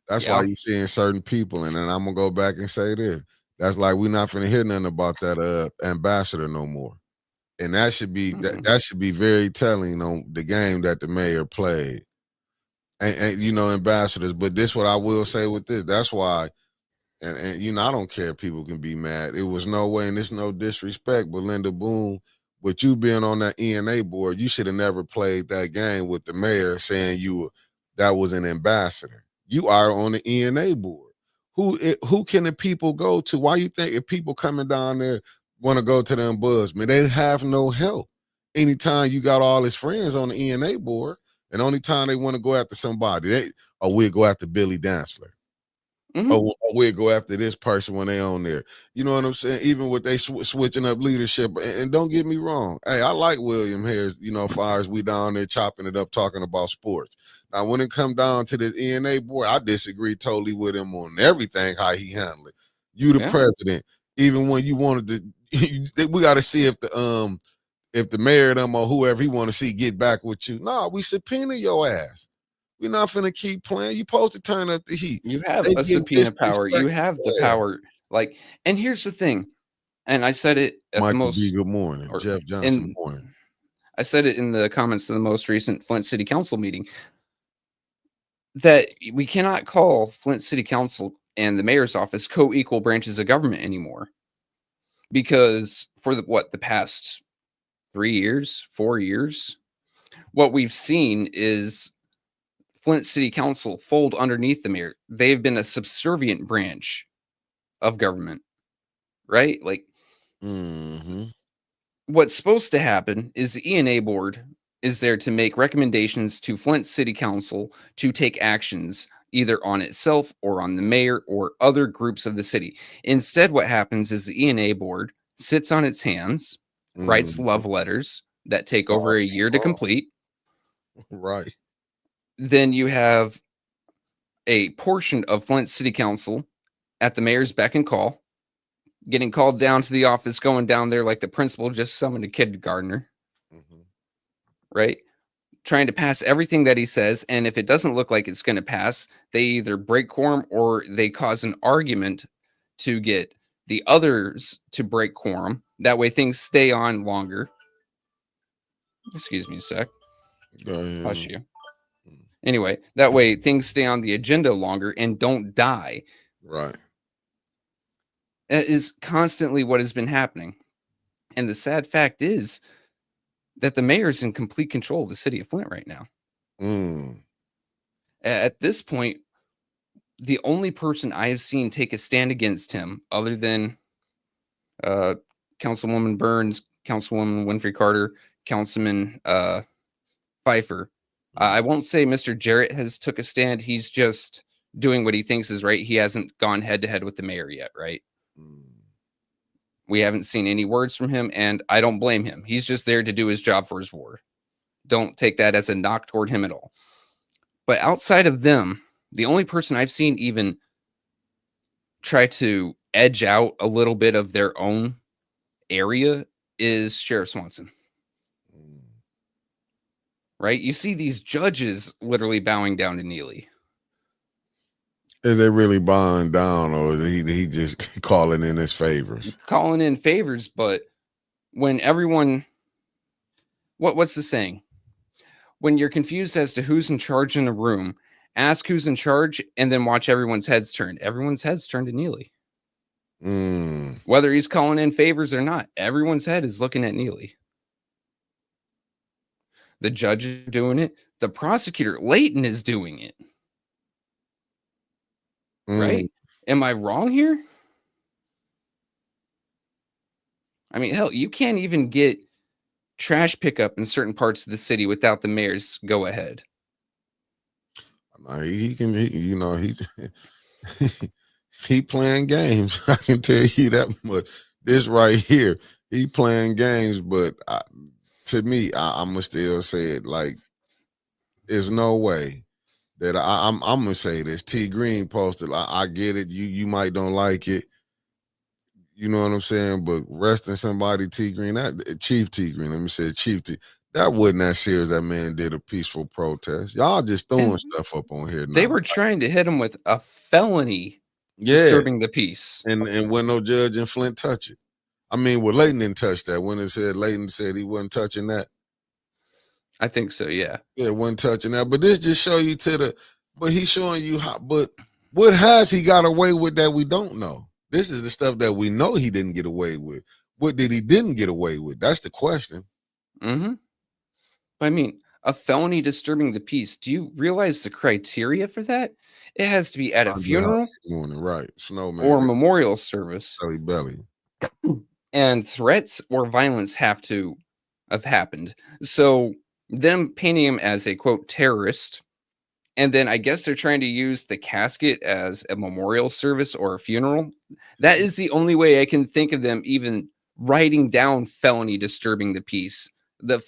That's why Yeah. you seeing certain people, and then I'm gonna go back and say this. That's like we're not gonna hear nothing about that ambassador no more. And that should be Mm-mm. that should be very telling on the game that the mayor played. And ambassadors. But this what I will say with this. That's why and I don't care if people can be mad. It was no way, and it's no disrespect, but Linda Boone, with you being on that ENA board, you should have never played that game with the mayor saying that was an ambassador. You are on the ENA board. Who can the people go to? Why you think if people coming down there want to go to the ombudsman, they have no help. Anytime you got all his friends on the ENA board, and only time they want to go after somebody, we'll go after Billy Dantzler. Mhm. Oh, we'll go after this person when they on there. You know what I'm saying? Even with they switching up leadership, and don't get me wrong. Hey, I like William here. As far as we down there chopping it up, talking about sports. Now, when it come down to the ENA board, I disagree totally with him on everything how he handled it. You the Yeah. president, even when you wanted to, we got to see if the mayor them or whoever he want to see get back with you. No, we subpoena your ass. We're not finna keep playing. You supposed to turn up the heat. You have They a get subpoena power. You disrespectful. have the Yeah. power. Like, and here's the thing, and I said it at the Michael B. most, Good morning. or Jeff Johnson. in, Morning. I said it in the comments to the most recent Flint City Council meeting, that we cannot call Flint City Council and the mayor's office co-equal branches of government anymore, because for the past 3 years, 4 years, what we've seen is Flint City Council fold underneath the mayor. They've been a subservient branch of government, right? Like, Mm-hmm. what's supposed to happen is the E&A board is there to make recommendations to Flint City Council to take actions either on itself or on the mayor or other groups of the city. Instead, what happens is the E&A board sits on its hands, writes Mm-hmm. love letters that take over a year to Oh, complete. right. Then you have a portion of Flint City Council at the mayor's beck and call, getting called down to the office, going down there like the principal just summoned a kindergartner, Mm-hmm. right? Trying to pass everything that he says. And if it doesn't look like it's going to pass, they either break quorum or they cause an argument to get the others to break quorum. That way things stay on longer. Excuse me a sec. Go Hush ahead. you. Anyway, that way things stay on the agenda longer and don't die. Right. That is constantly what has been happening. And the sad fact is that the mayor is in complete control of the city of Flint right now. Mm. At this point, the only person I have seen take a stand against him, other than uh, Councilwoman Burns, Councilwoman Winfrey Carter, Councilman Pfeiffer, I won't say Mr. Jarrett has took a stand. He's just doing what he thinks is right. He hasn't gone head to head with the mayor yet, right? Mm. We haven't seen any words from him, and I don't blame him. He's just there to do his job for his ward. Don't take that as a knock toward him at all. But outside of them, the only person I've seen even try to edge out a little bit of their own area is Sheriff Swanson. Mm. Right? You see these judges literally bowing down to Neely. Is they really bowing down, or is he just calling in his favors? Calling in favors, but when everyone what's the saying? When you're confused as to who's in charge in a room, ask who's in charge and then watch everyone's heads turn. Everyone's heads turn to Neely. Mm. Whether he's calling in favors or not, everyone's head is looking at Neely. The judge is doing it. The prosecutor, Layton, is doing it. Mm. Right? Am I wrong here? I mean, hell, you can't even get trash pickup in certain parts of the city without the mayor's go ahead. He can, he he playing games. I can tell you that much. This right here, he playing games. But to me, I'm gonna still say it. Like, there's no way that I'm gonna say this. T Green posted. I get it. You might don't like it. You know what I'm saying? But resting somebody, T Green, that Chief T Green. Let me say Chief T. That wasn't that serious. That man did a peaceful protest. Y'all just throwing And stuff up on here they now. were trying to hit him with a felony Yeah, disturbing the peace. and when no judge in Flint touch it. I mean, well, Layton didn't touch that. When it said Layton said he wasn't touching that. I think so, yeah. Yeah, wasn't touching that. But this just show you but he's showing you how. But what has he got away with that we don't know? This is the stuff that we know he didn't get away with. What did he didn't get away with? That's the question. Mm-hmm. I mean, a felony disturbing the peace. Do you realize the criteria for that? It has to be at a funeral Morning, right? or Snowman, memorial service, belly. and threats or violence have to have happened. So them painting him as a quote terrorist, and then I guess they're trying to use the casket as a memorial service or a funeral. That is the only way I can think of them even writing down felony disturbing the peace. The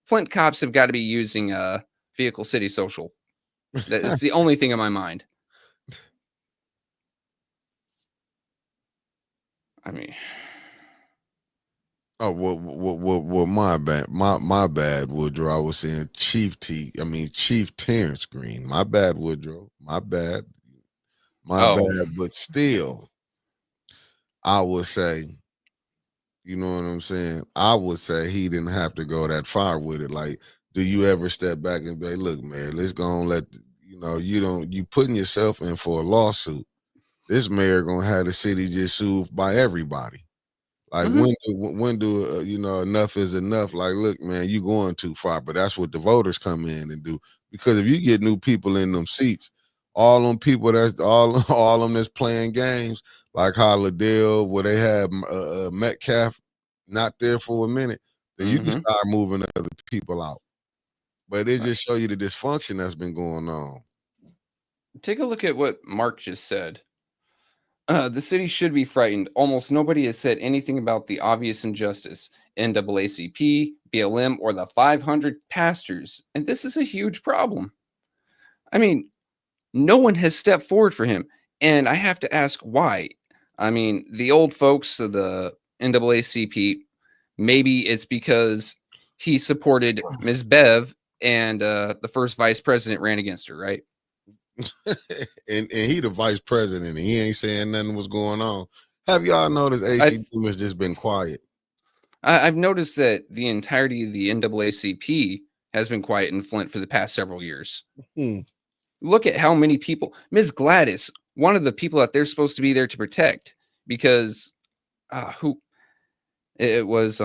Flint cops have got to be using vehicle city social. That's the only thing in my mind. I mean, Oh, well, my bad, my bad, Woodrow. I was saying Chief Terrence Green. My bad, Woodrow. My bad, oh, But still, I would say, you know what I'm saying? I would say he didn't have to go that far with it. Like, do you ever step back and be like, look, man, let's go and you putting yourself in for a lawsuit. This mayor gonna have the city just sued by everybody. Like Mhm. when do you know, enough is enough? Like, look, man, you going too far. But that's what the voters come in and do. Because if you get new people in them seats, all them people that's all them that's playing games, like how Liddell, where they have Metcalf not there for a minute, then you can Mhm. start moving other people out. But it Right. just show you the dysfunction that's been going on. Take a look at what Mark just said. The city should be frightened. Almost nobody has said anything about the obvious injustice. NAACP, BLM, or the 500 pastors. And this is a huge problem. I mean, no one has stepped forward for him. And I have to ask why. I mean, the old folks of the NAACP, maybe it's because he supported Ms. Bev and the first vice president ran against her, right? And he the vice president and he ain't saying nothing what's going on. Have y'all noticed I, AC has just been quiet? I've noticed that the entirety of the NAACP has been quiet in Flint for the past several years. Hmm. Look at how many people, Ms. Gladys, one of the people that they're supposed to be there to protect, because who it was,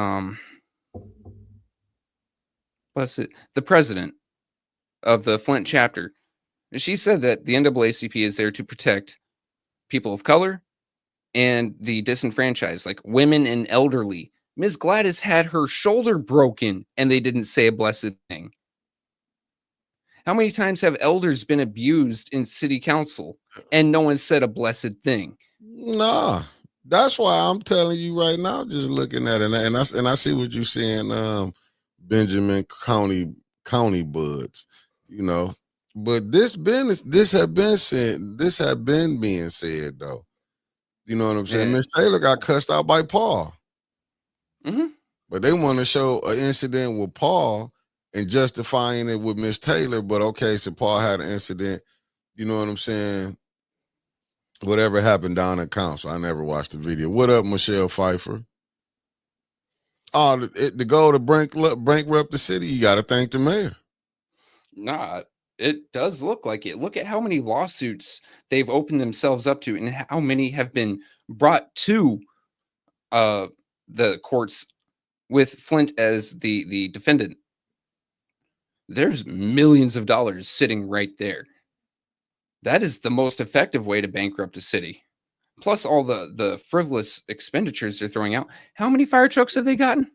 what's it, the president of the Flint chapter. She said that the NAACP is there to protect people of color and the disenfranchised, like women and elderly. Ms. Gladys had her shoulder broken and they didn't say a blessed thing. How many times have elders been abused in city council and no one said a blessed thing? Nah, that's why I'm telling you right now. Just looking at it, and I see what you're saying. Benjamin County buds, you know. But this have been said. This have been being said though. You know what I'm saying? Eh, Miss Taylor got cussed out by Paul. mhm. But they want to show an incident with Paul and justifying it with Miss Taylor. But okay, so Paul had an incident. You know what I'm saying? Whatever happened down at council. I never watched the video. What up, Michelle Pfeiffer? Oh, to go to bankrupt the city, you got to thank the mayor. Nah, it does look like it. Look at how many lawsuits they've opened themselves up to and how many have been brought to uh the courts with Flint as the defendant. There's millions of dollars sitting right there. That is the most effective way to bankrupt a city. Plus all the frivolous expenditures they're throwing out. How many fire trucks have they gotten?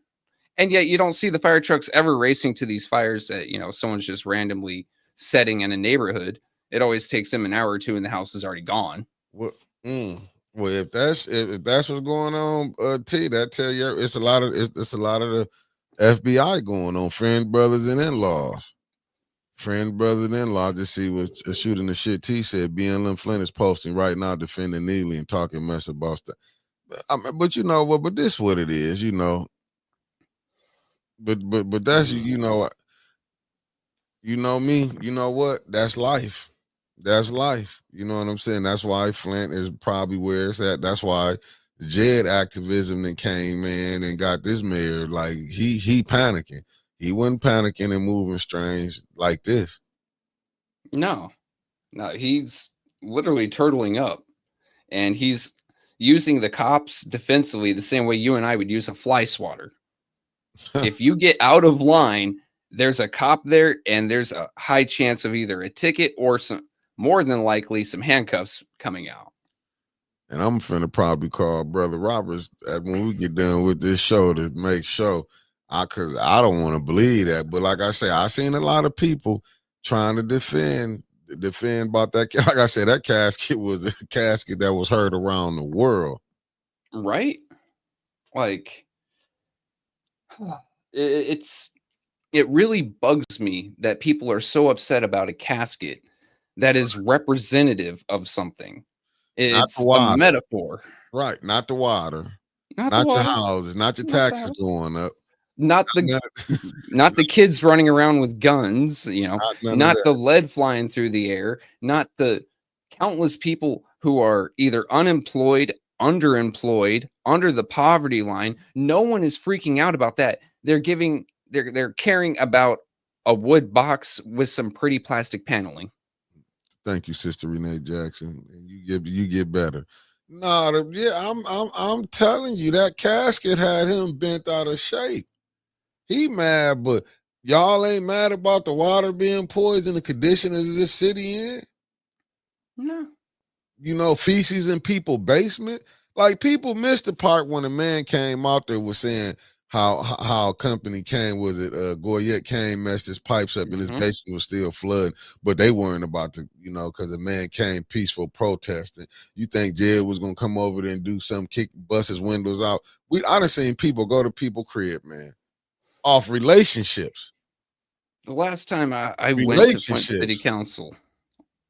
And yet you don't see the fire trucks ever racing to these fires that, someone's just randomly setting in a neighborhood. It always takes them an hour or two and the house is already gone. Well, well, if that's what's going on, T, that tell you it's a lot of the FBI going on, friend, brothers, and in-laws. Friend, brother, and in-law. Just see what shooting the shit. T said BLM Flint is posting right now, defending Neely and talking mess about stuff. But you know what? But this what it is, you know. But that's you know me. You know what? That's life. That's life. You know what I'm saying? That's why Flint is probably where it's at. That's why Jed activism that came in and got this mayor like he panicking. He wasn't panicking and moving strange like this. No, no, he's literally turtling up and he's using the cops defensively the same way you and I would use a fly swatter. If you get out of line, there's a cop there and there's a high chance of either a ticket or some more than likely some handcuffs coming out. And I'm finna probably call Brother Roberts when we get done with this show to make sure. Cause I don't want to believe that. But like I say, I seen a lot of people trying to defend about that. Like I said, that casket was a casket that was heard around the world. Right? Like it's it really bugs me that people are so upset about a casket that is representative of something. Not the It's a water. metaphor. Right. Not the water. Not the Not your water, houses. Not your not the taxes house, going up. not the Not, not the kids running around with guns, not none of not the that. lead flying through the air, not the countless people who are either unemployed, underemployed, under the poverty line. No one is freaking out about that. They're caring about a wood box with some pretty plastic paneling. Thank you, Sister Renee Jackson. And you get better. Nah, yeah, I'm telling you, that casket had him bent out of shape. He mad, but y'all ain't mad about the water being poisoned, the conditions of this city in. No. You know, feces in people's basement. Like, people missed the part when a man came out there was saying how a company came, was it Goyette came, messed his pipes up and his Hmm. basement was still flooding, but they weren't about to, because a man came peaceful protesting. You think Jed was gonna come over there and do something, kick, bust his windows out? I done seen people go to people crib, man, off relationships. The last time I went to Flint City Relationships. Council,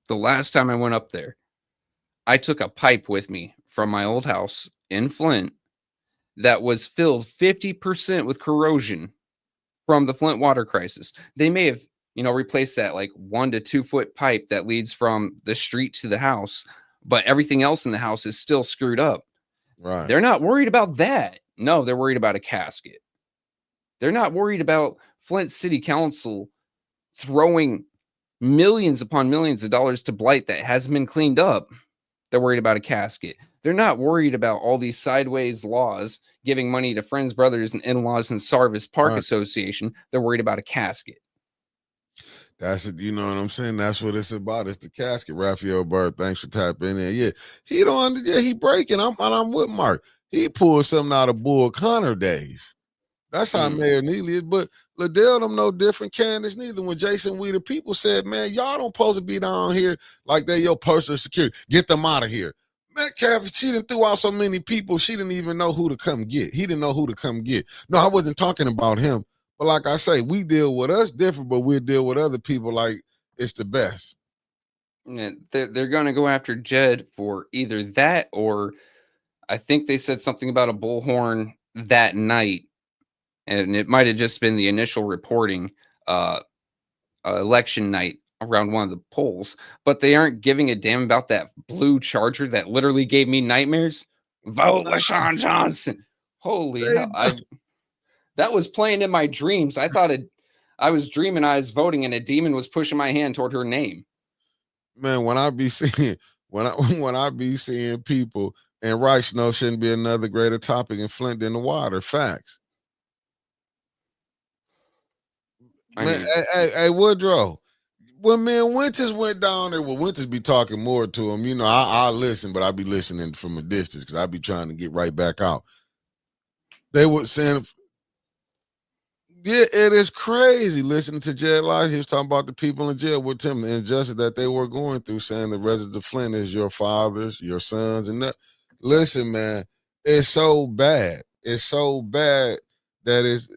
the last time I went up there, I took a pipe with me from my old house in Flint that was filled 50% with corrosion from the Flint water crisis. They may have, replaced that like 1 to 2 foot pipe that leads from the street to the house, but everything else in the house is still screwed up. Right. They're not worried about that. No, they're worried about a casket. They're not worried about Flint City Council throwing millions upon millions of dollars to blight that hasn't been cleaned up. They're worried about a casket. They're not worried about all these sideways laws giving money to friends, brothers, and in-laws and Sarvis Park Right. Association. They're worried about a casket. That's it. You know what I'm saying? That's what it's about. It's the casket. Raphael Bird, thanks for tapping in. Yeah, he don't. Yeah, he breaking. I'm with Mark. He pulled something out of Bull Connor days. That's how Mm. Mayor Neely is. But Liddell them no different. Candace neither. When Jason Weeder, people said, man, y'all don't supposed to be down here like they your personal security. Get them out of here. Metcalf, she didn't threw out so many people, she didn't even know who to come get. He didn't know who to come get. No, I wasn't talking about him. But like I say, we deal with us different, but we deal with other people like it's the best. And they're going to go after Jed for either that or I think they said something about a bullhorn that night, and it might have just been the initial reporting uh, election night around one of the polls, but they aren't giving a damn about that blue Charger that literally gave me nightmares. Vote LaShawn Johnson. Holy They hell! That was playing in my dreams. I was dreaming I was voting, and a demon was pushing my hand toward her name. man, when I be seeing when I when I be seeing people, and right snow shouldn't be another greater topic in Flint than the water. Facts. I Man, mean, hey, Woodrow. When me and Winters went down there, well, Winters be talking more to him. I listen, but I be listening from a distance because I be trying to get right back out. They would saying, yeah, it is crazy listening to Jed Light. He was talking about the people in jail with him, the injustice that they were going through, saying the residents of Flint is your fathers, your sons, and that. Listen, man, it's so bad. It's so bad that it's.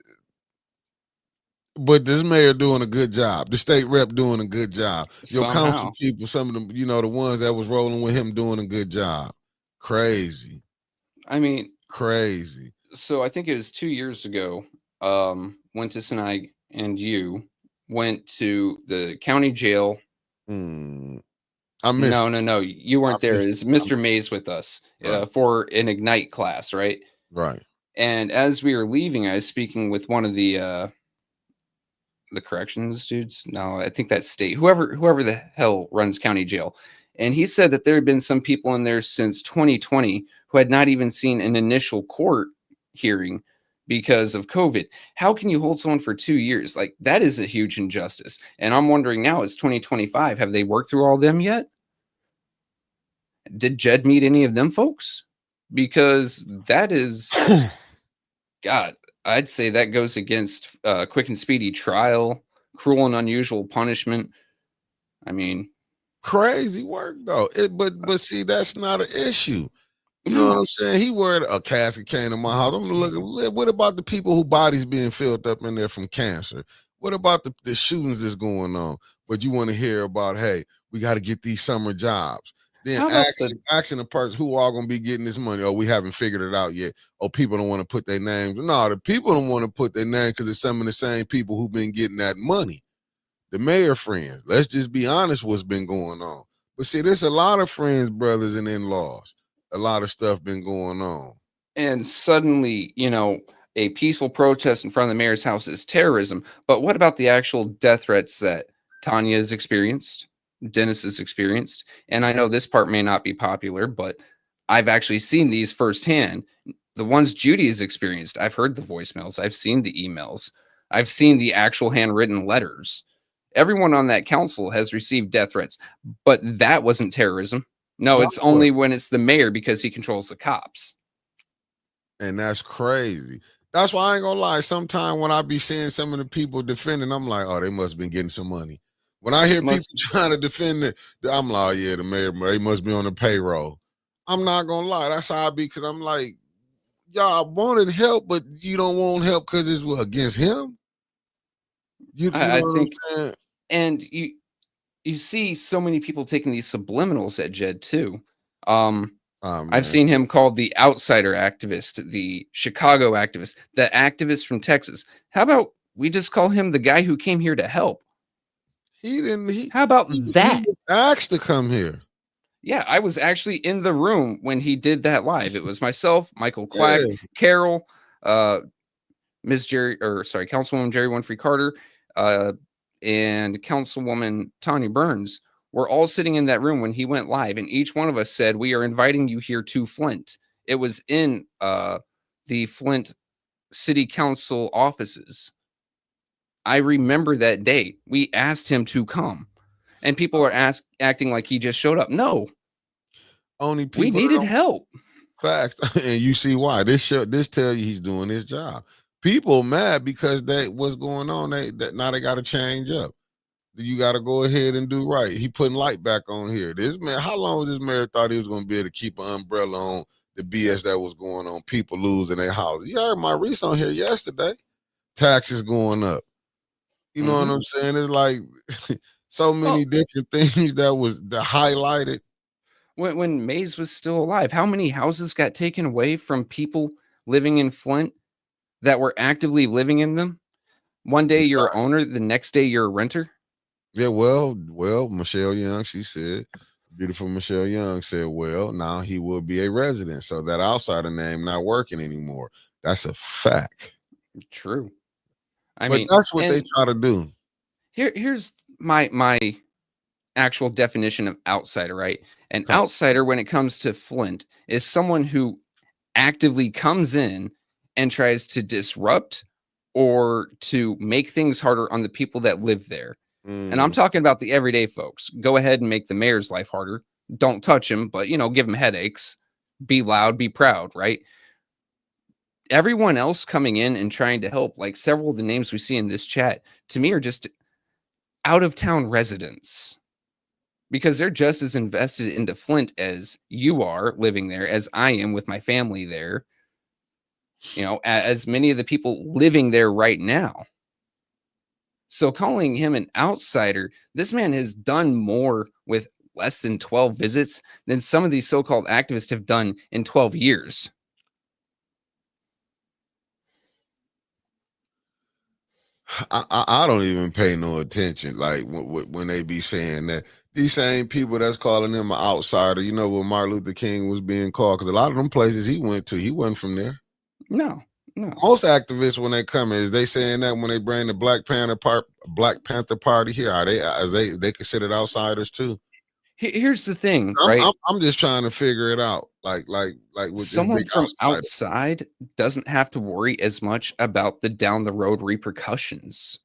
But this mayor doing a good job. The state rep doing a good job. Your council somehow. people, some of them, the ones that was rolling with him doing a good job. Crazy. I mean, Crazy. so I think it was 2 years ago. Wentis and I and you went to the county jail. Mm, I No, missed no, it. no. You I weren't there. missed It's it. I Mr. missed Mays with us it. Right. for an Ignite class, right? Right. And as we were leaving, I was speaking with one of the corrections dudes. No, I think that's state. Whoever the hell runs county jail. And he said that there had been some people in there since 2020 who had not even seen an initial court hearing because of COVID. How can you hold someone for 2 years? Like, that is a huge injustice. And I'm wondering now, it's 2025. Have they worked through all them yet? Did Jed meet any of them folks? Because that is, God, I'd say that goes against quick and speedy trial, cruel and unusual punishment. I mean, Crazy work though. But see, that's not an issue. You know what no. I'm saying? He worried a casket came to my house. I'm looking. What about the people whose bodies being filled up in there from cancer? What about the shootings that's going on? But you want to hear about, hey, we got to get these summer jobs. Then How about the asking the person who all gonna be getting this money. Oh, we haven't figured it out yet. Oh, people don't want to put their names. No, the people don't want to put their name because it's some of the same people who've been getting that money. The mayor friends. Let's just be honest what's been going on. But see, there's a lot of friends, brothers, and in-laws. A lot of stuff been going on. and suddenly, a peaceful protest in front of the mayor's house is terrorism. But what about the actual death threats that Tanya has experienced, Dennis has experienced? And I know this part may not be popular, but I've actually seen these firsthand. The ones Judy has experienced, I've heard the voicemails, I've seen the emails, I've seen the actual handwritten letters. Everyone on that council has received death threats, but that wasn't terrorism. No, it's That's what, only when it's the mayor because he controls the cops. and that's crazy. That's why I ain't gonna lie. Sometimes when I be seeing some of the people defending, I'm like, oh, they must have been getting some money. When I hear people Most trying to defend it, I'm like, oh, yeah, the mayor, they must be on the payroll. I'm not gonna lie. That's how I be, because I'm like, y'all wanted help, but you don't want help because it's against him. You know I what I'm think, saying? and you see so many people taking these subliminals at Jed too. Um, Oh I've man, seen him called the outsider activist, the Chicago activist, the activist from Texas. How about we just call him the guy who came here to help? he didn't. How about He that? was asked to come here. Yeah, I was actually in the room when he did that live. It was myself, Michael Clack, Yeah, Carol, uh, Ms. Jerry, or sorry, Councilwoman Jerry Winfrey Carter, uh, and Councilwoman Tanya Burns were all sitting in that room when he went live, and each one of us said, "We are inviting you here to Flint." It was in the Flint City Council offices. I remember that day. We asked him to come, and people are acting like he just showed up. No, only we people that needed don't help. facts, and you see why this tell you he's doing his job. People mad because they what's going on. That now they got to change up. You got to go ahead and do right. He putting light back on here. This man, how long was this mayor thought he was going to be able to keep an umbrella on the BS that was going on? People losing their houses. You heard my Reese on here yesterday. Taxes going up. You know what Hmm. I'm saying? It's like so many Well, different things that was highlighted. when Mays was still alive, how many houses got taken away from people living in Flint that were actively living in them? One day you're a owner, the next day you're a renter. Yeah, well, Michelle Young, she said, beautiful Michelle Young said, well, now he will be a resident. So that outsider name not working anymore. That's a fact. True. I But mean, that's what they and try to do. here's my actual definition of outsider, right? An Okay. outsider when it comes to Flint is someone who actively comes in and tries to disrupt or to make things harder on the people that live there. And I'm Mm, talking about the everyday folks. Go ahead and make the mayor's life harder. Don't touch him, but give him headaches. Be loud, be proud, right? Everyone else coming in and trying to help, like several of the names we see in this chat, to me are just out of town residents because they're just as invested into Flint as you are living there, as I am with my family there, as many of the people living there right now. So calling him an outsider, this man has done more with less than 12 visits than some of these so-called activists have done in 12 years. I don't even pay no attention. Like when they be saying that, these same people that's calling him an outsider, you know, when Martin Luther King was being called, because a lot of them places he went to, he wasn't from there. No, no. Most activists when they come is they saying that when they bring the Black Panther Party here, are they as they considered outsiders too? Here's the thing, I'm right? I'm, I'm just trying to figure it out. Like with this Someone big from outsider. outside doesn't have to worry as much about the down the road repercussions,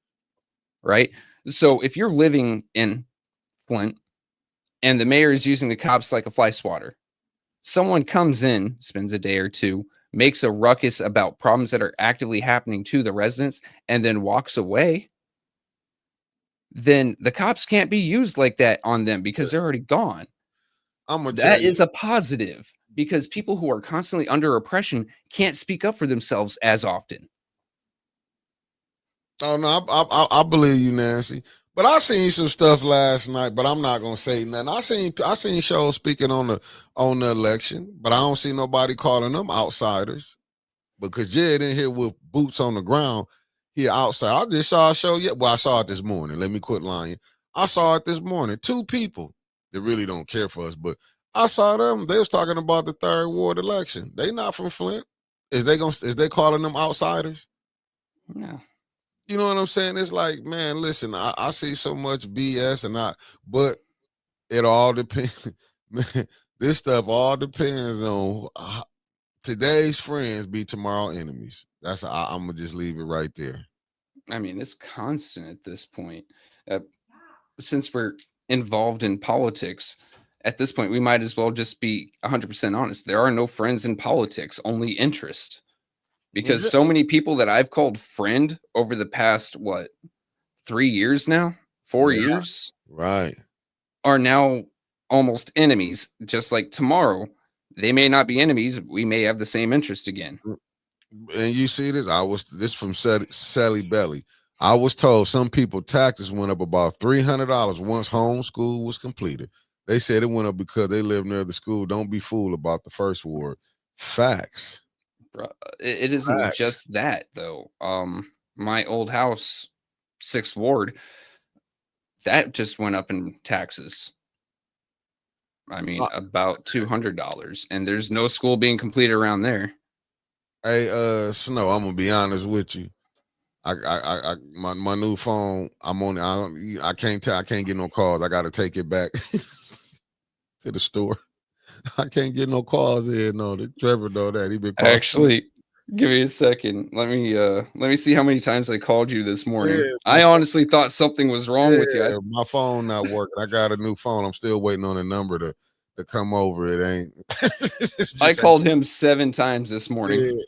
right? So if you're living in Flint and the mayor is using the cops like a fly swatter, someone comes in, spends a day or two, makes a ruckus about problems that are actively happening to the residents, and then walks away, then the cops can't be used like that on them because they're already gone. I'm gonna tell That you. is a positive because people who are constantly under oppression can't speak up for themselves as often. Oh no, I believe you, Nancy. But I seen some stuff last night, but I'm not gonna say nothing. I seen shows speaking on the election, but I don't see nobody calling them outsiders because Jed in here with boots on the ground. He outside. I just saw a show yet. Well, I saw it this morning. Let me quit lying. I saw it this morning. Two people that really don't care for us, but I saw them. They was talking about the third ward election. They not from Flint. Is they calling them outsiders? No. You know what I'm saying? It's like, man, listen, I see so much BS but it all depends. Man, This stuff all depends on today's friends be tomorrow enemies. I'm gonna just leave it right there. I mean, it's constant at this point. Uh, since we're involved in politics, at this point, we might as well just be 100% honest. There are no friends in politics, only interest. Because so many people that I've called friend over the past, 3 years now, 4 Yeah, years, right. are now almost enemies. Just like tomorrow, they may not be enemies. We may have the same interest again. And you see this from Sally Belly. I was told some people taxes went up about $300 once homeschool was completed. They said it went up because they live near the school. Don't be fooled about the first word. Facts. Bruh, it isn't Facts. just that though. My old house, 6th ward, that just went up in taxes. I mean, about $200, and there's no school being completed around there. Hey, Snow, I'm gonna be honest with you. My new phone. I can't get no calls. I got to take it back to the store. I can't get no calls in. No, Trevor know that he been calling. Actually, give me a second. Let me see how many times I called you this morning. Yeah, I honestly thought something was wrong with you. my phone not working. I got a new phone. I'm still waiting on a number to come over. It ain't. I called him 7 times this morning.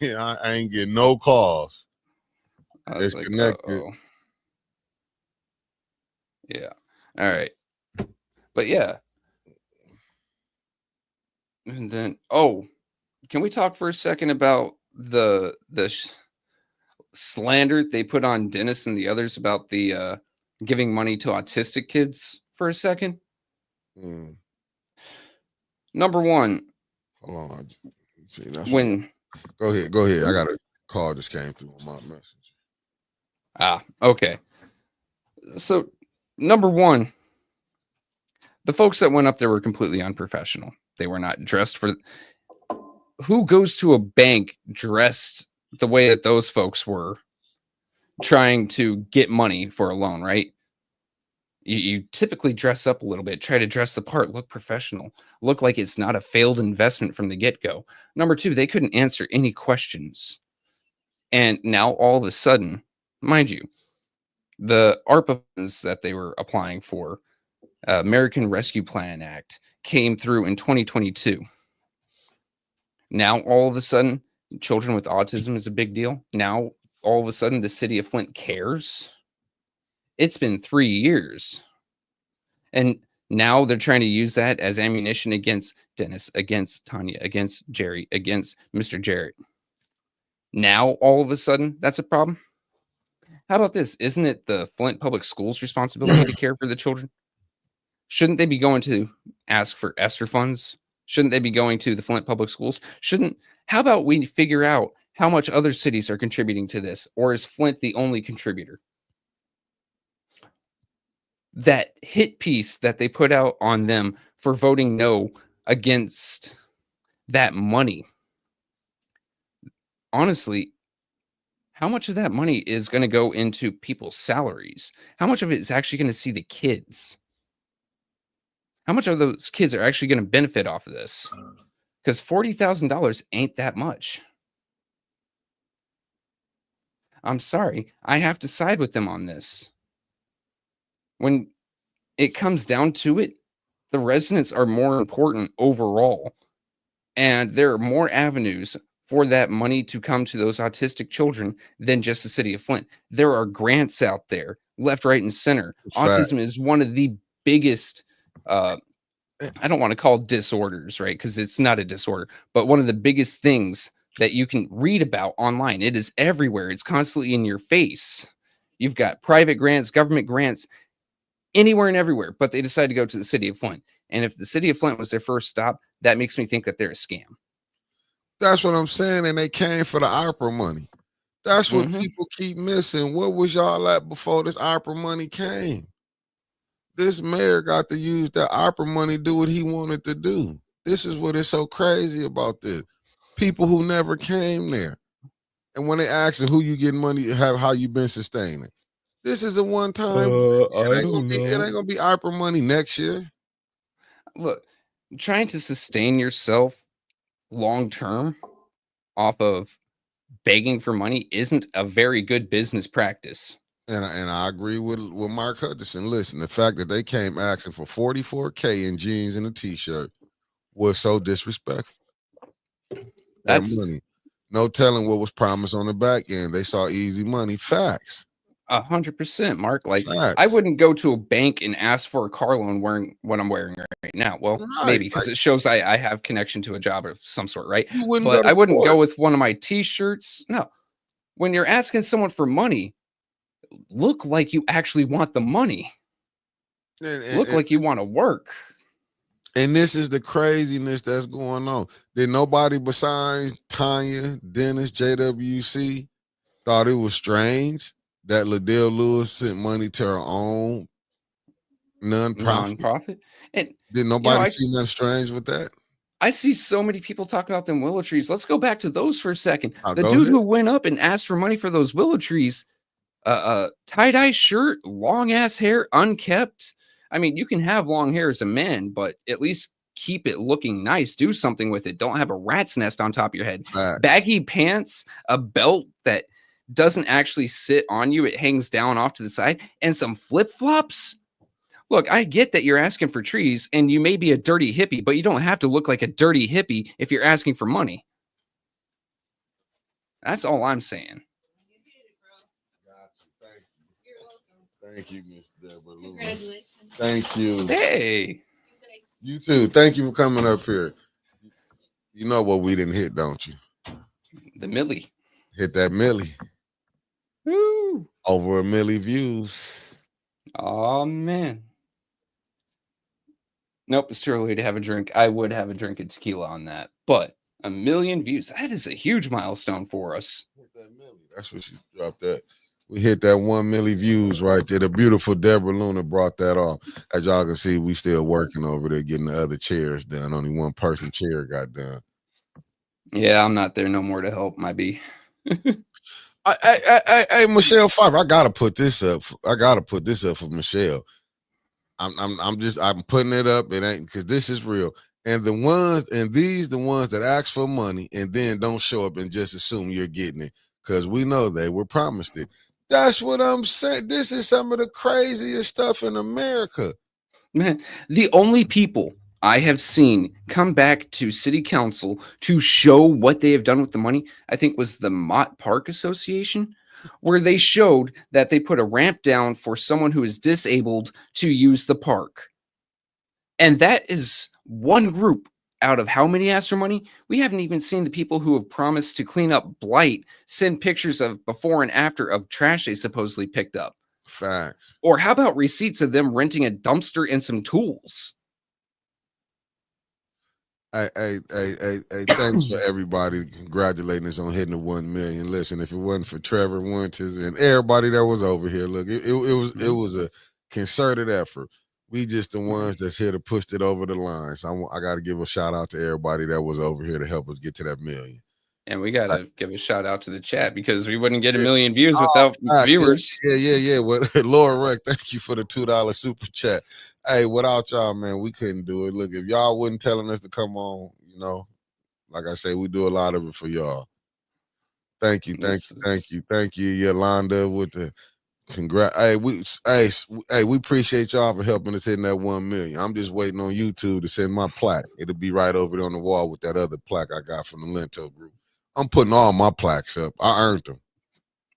Yeah, I ain't getting no calls. I was It's like, connected. uh-oh. Yeah. All right. But yeah. And then, can we talk for a second about the slander they put on Dennis and the others about the giving money to autistic kids for a second? Mm. Number one, Hold on. See, that's what. when Go ahead. I got a call just came through on my message. okay. So, number one, the folks that went up there were completely unprofessional. They were not dressed for. Who goes to a bank dressed the way that those folks were trying to get money for a loan, right? You typically dress up a little bit, try to dress the part, look professional, look like it's not a failed investment from the get go. Number two, they couldn't answer any questions. And now all of a sudden, mind you, the ARPA funds that they were applying for, American Rescue Plan Act, came through in 2022. Now all of a sudden, children with autism is a big deal. Now all of a sudden, the city of Flint cares. It's been 3 years. And now they're trying to use that as ammunition against Dennis, against Tanya, against Jerry, against Mr. Jarrett. Now, all of a sudden, that's a problem. How about this? Isn't it the Flint Public Schools' responsibility to care for the children? Shouldn't they be going to ask for ESSER funds? Shouldn't they be going to the Flint Public Schools? How about we figure out how much other cities are contributing to this? Or is Flint the only contributor? That hit piece that they put out on them for voting no against that money. Honestly, how much of that money is going to go into people's salaries? How much of it is actually going to see the kids? How much of those kids are actually going to benefit off of this? Because $40,000 ain't that much. I'm sorry, I have to side with them on this. When it comes down to it, the residents are more important overall. And there are more avenues for that money to come to those autistic children than just the city of Flint. There are grants out there, left, right, and center. Fact. Autism is one of the biggest, I don't want to call disorders, right? Because it's not a disorder, but one of the biggest things that you can read about online. It is everywhere. It's constantly in your face. You've got private grants, government grants, anywhere and everywhere, but they decided to go to the city of Flint. And if the city of Flint was their first stop, that makes me think that they're a scam. That's what I'm saying. And they came for the ARPA money. That's what Mhm. people keep missing. What was y'all at before this ARPA money came? This mayor got to use that ARPA money to do what he wanted to do. This is what is so crazy about this. People who never came there. And when they ask who you getting money, how you been sustaining. This is a one-time. I don't It ain't gonna be ARPA money next year. Look, trying to sustain yourself long term off of begging for money isn't a very good business practice. And I agree with Mark Hutchinson. Listen, the fact that they came asking for 44K in jeans and a t-shirt was so disrespectful. That That's money. No telling what was promised on the back end. They saw easy money. Facts. 100%, Mark. Like, I Facts. wouldn't go to a bank and ask for a car loan wearing what I'm wearing right now. Well, Right. maybe because Like it shows I have connection to a job of some sort, right? you wouldn't go But to I wouldn't go court. with one of my t-shirts. No. When you're asking someone for money, look like you actually want the money. And, and, Look and like you want to work. and this is the craziness that's going on. Did nobody besides Tanya, Dennis, JWC thought it was strange that Liddell Lewis sent money to her own nonprofit? Nonprofit. And Did you know, nobody I see nothing strange with that? I see so many people talking about them willow trees. Let's go back to those for a second. I'll The go dude ahead. who went up and asked for money for those willow trees, tie-dye shirt, long ass hair, unkept. I mean, you can have long hair as a man, but at least keep it looking nice. Do something with it. Don't have a rat's nest on top of your head. Facts. Baggy pants, a belt that doesn't actually sit on you, it hangs down off to the side, and some flip-flops. Look, I get that you're asking for trees and you may be a dirty hippie, but you don't have to look like a dirty hippie if you're asking for money. That's all I'm saying. Thank you, Miss Deborah Lewis. Congratulations. Thank you. Hey. You too. Thank you for coming up here. You know what we didn't hit, don't you? The Millie. Hit that Millie. Woo. Over 1 million views. Oh, man. Nope, it's too early to have a drink. I would have a drink of tequila on that. But 1 million views, that is a huge milestone for us. That's what she dropped that. We hit that 1 million views right there. The beautiful Deborah Luna brought that off. As y'all can see, we still working over there getting the other chairs done. Only one person chair got done. Yeah, I'm not there no more to help, my B. Hey, Michelle Pfeiffer, I gotta put this up. I gotta put this up for Michelle. I'm putting it up. It ain't because this is real. And the ones that ask for money and then don't show up and just assume you're getting it because we know they were promised it. That's what I'm saying. This is some of the craziest stuff in America. Man, the only people I have seen come back to city council to show what they have done with the money, I think was the Mott Park Association, where they showed that they put a ramp down for someone who is disabled to use the park. And that is one group out of how many asked for money? We haven't even seen the people who have promised to clean up blight send pictures of before and after of trash they supposedly picked up. Facts. Or how about receipts of them renting a dumpster and some tools? Hey, thanks for everybody congratulating us on hitting the 1 million. Listen, if it wasn't for Trevor Winters and everybody that was over here, look, it was a concerted effort. We just the ones that's here to push it over the line. So I got to give a shout out to everybody that was over here to help us get to that million. And we got to give a shout out to the chat because we wouldn't get 1 million views without viewers. Yeah. Well, Laura Reck, thank you for the $2 super chat. Hey, without y'all, man, we couldn't do it. Look, if y'all wasn't telling us to come on, like I say, we do a lot of it for y'all. Thank you, Yolanda, with the congrats. Hey, we appreciate y'all for helping us hitting that 1 million. I'm just waiting on YouTube to send my plaque. It'll be right over there on the wall with that other plaque I got from the Lento group. I'm putting all my plaques up. I earned them.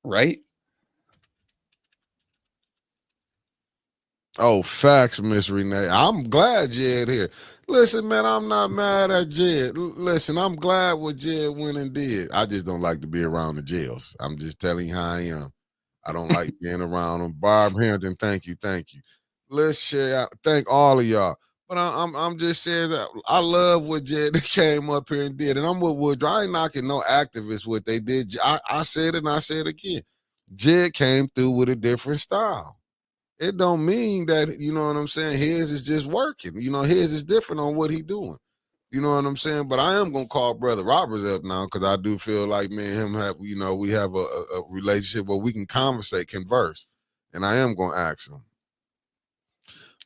Right? Oh, facts, Miss Renee. I'm glad Jed here. Listen, man, I'm not mad at Jed. Listen, I'm glad what Jed went and did. I just don't like to be around the jails. I'm just telling you how I am. I don't like being around them. Barb Harrington, thank you. Let's share. Thank all of y'all. But I'm just saying that I love what Jed came up here and did. And I'm with Woodrow. I ain't knocking no activists what they did. I said it and I said it again. Jed came through with a different style. It don't mean that, you know what I'm saying, his is just working. His is different on what he doing. You know what I'm saying? But I am going to call Brother Roberts up now because I do feel like me and him have, we have a relationship where we can converse. And I am going to ask him.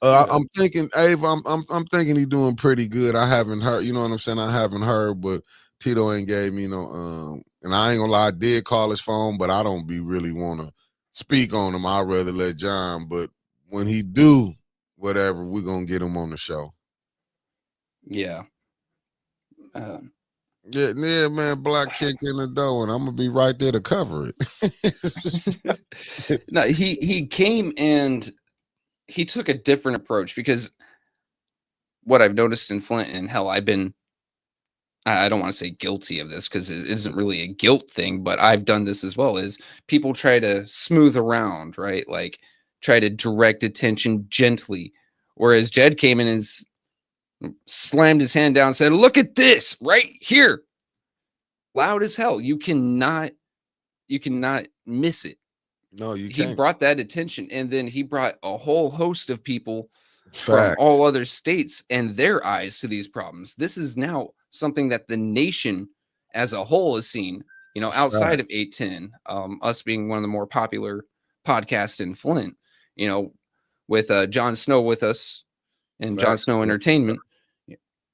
Okay. I'm thinking, Abe. I'm thinking he's doing pretty good. I haven't heard. You know what I'm saying? I haven't heard, but Tito ain't gave me no. And I ain't gonna lie. I did call his phone, but I don't be really want to speak on him. I'd rather let John. But when he do whatever, we're gonna get him on the show. Yeah. Um, Yeah, yeah, man. Black kicked in the door, and I'm gonna be right there to cover it. no, he came and he took a different approach because what I've noticed in Flint, and hell, I don't want to say guilty of this because it isn't really a guilt thing, but I've done this as well, is people try to smooth around, right? Like try to direct attention gently. Whereas Jed came in and slammed his hand down and said, "Look at this right here." Loud as hell. You cannot miss it. No, you He can't. brought that attention, and then he brought a whole host of people from Facts. all other states and their eyes to these problems. This is now something that the nation as a whole has seen, outside of Facts. 810, us being one of the more popular podcasts in Flint, you know, with Jon Snow with us and Jon Facts. Snow Entertainment.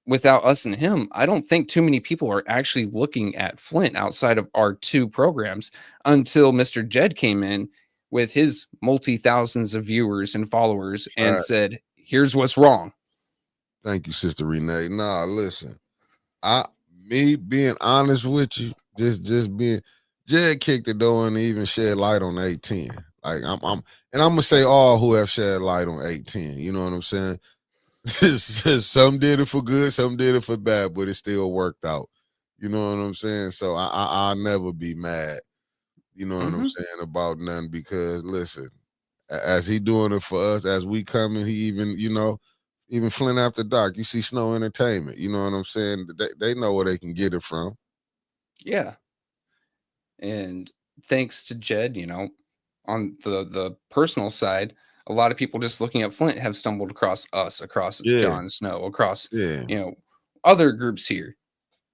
Without us and him, I don't think too many people are actually looking at Flint outside of our two programs until Mr. Jed came in with his multi thousands of viewers and followers and Facts. said, "Here's what's wrong." Thank you, Sister Renee. Nah, listen. I me being honest with you, just being Jed kicked the door and even shed light on 810. Like I'm and I'm gonna say all who have shed light on 810. You know what I'm saying? Some did it for good, some did it for bad, but it still worked out. You know what I'm saying? So I'll never be mad. You know what I'm Hmm. saying about nothing because listen, as he doing it for us, as we coming, he even even Flint After Dark. You see Snow Entertainment. You know what I'm saying? They know where they can get it from. Yeah. And thanks to Jed, on the personal side, a lot of people just looking at Flint have stumbled across us, across Yeah, Jon Snow, across, yeah. other groups here.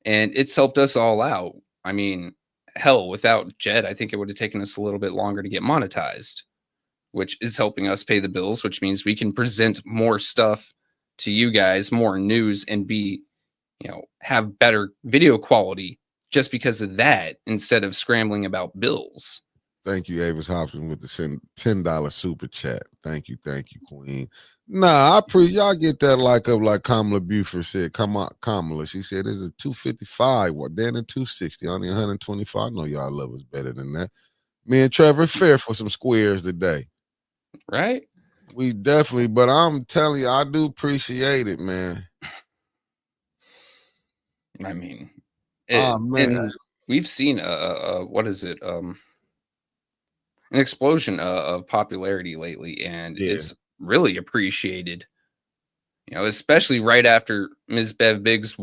And it's helped us all out. I mean, hell, without Jed, I think it would have taken us a little bit longer to get monetized, which is helping us pay the bills, which means we can present more stuff to you guys, more news, and have better video quality just because of that instead of scrambling about bills. Thank you, Avis Hopkins, with the $10 super chat. Thank you, Queen. Nah, y'all get that like up like Kamala Buford said. Come on, Kamala. She said it's a 255. What then a 260, only 125. I know y'all love us better than that. Me and Trevor fair for some squares today. Right? We definitely, but I'm telling you, I do appreciate it, man. I mean, Oh man. and we've seen what is it? An explosion of popularity lately, and Yeah, it's really appreciated. Especially right after Ms. Bev Biggs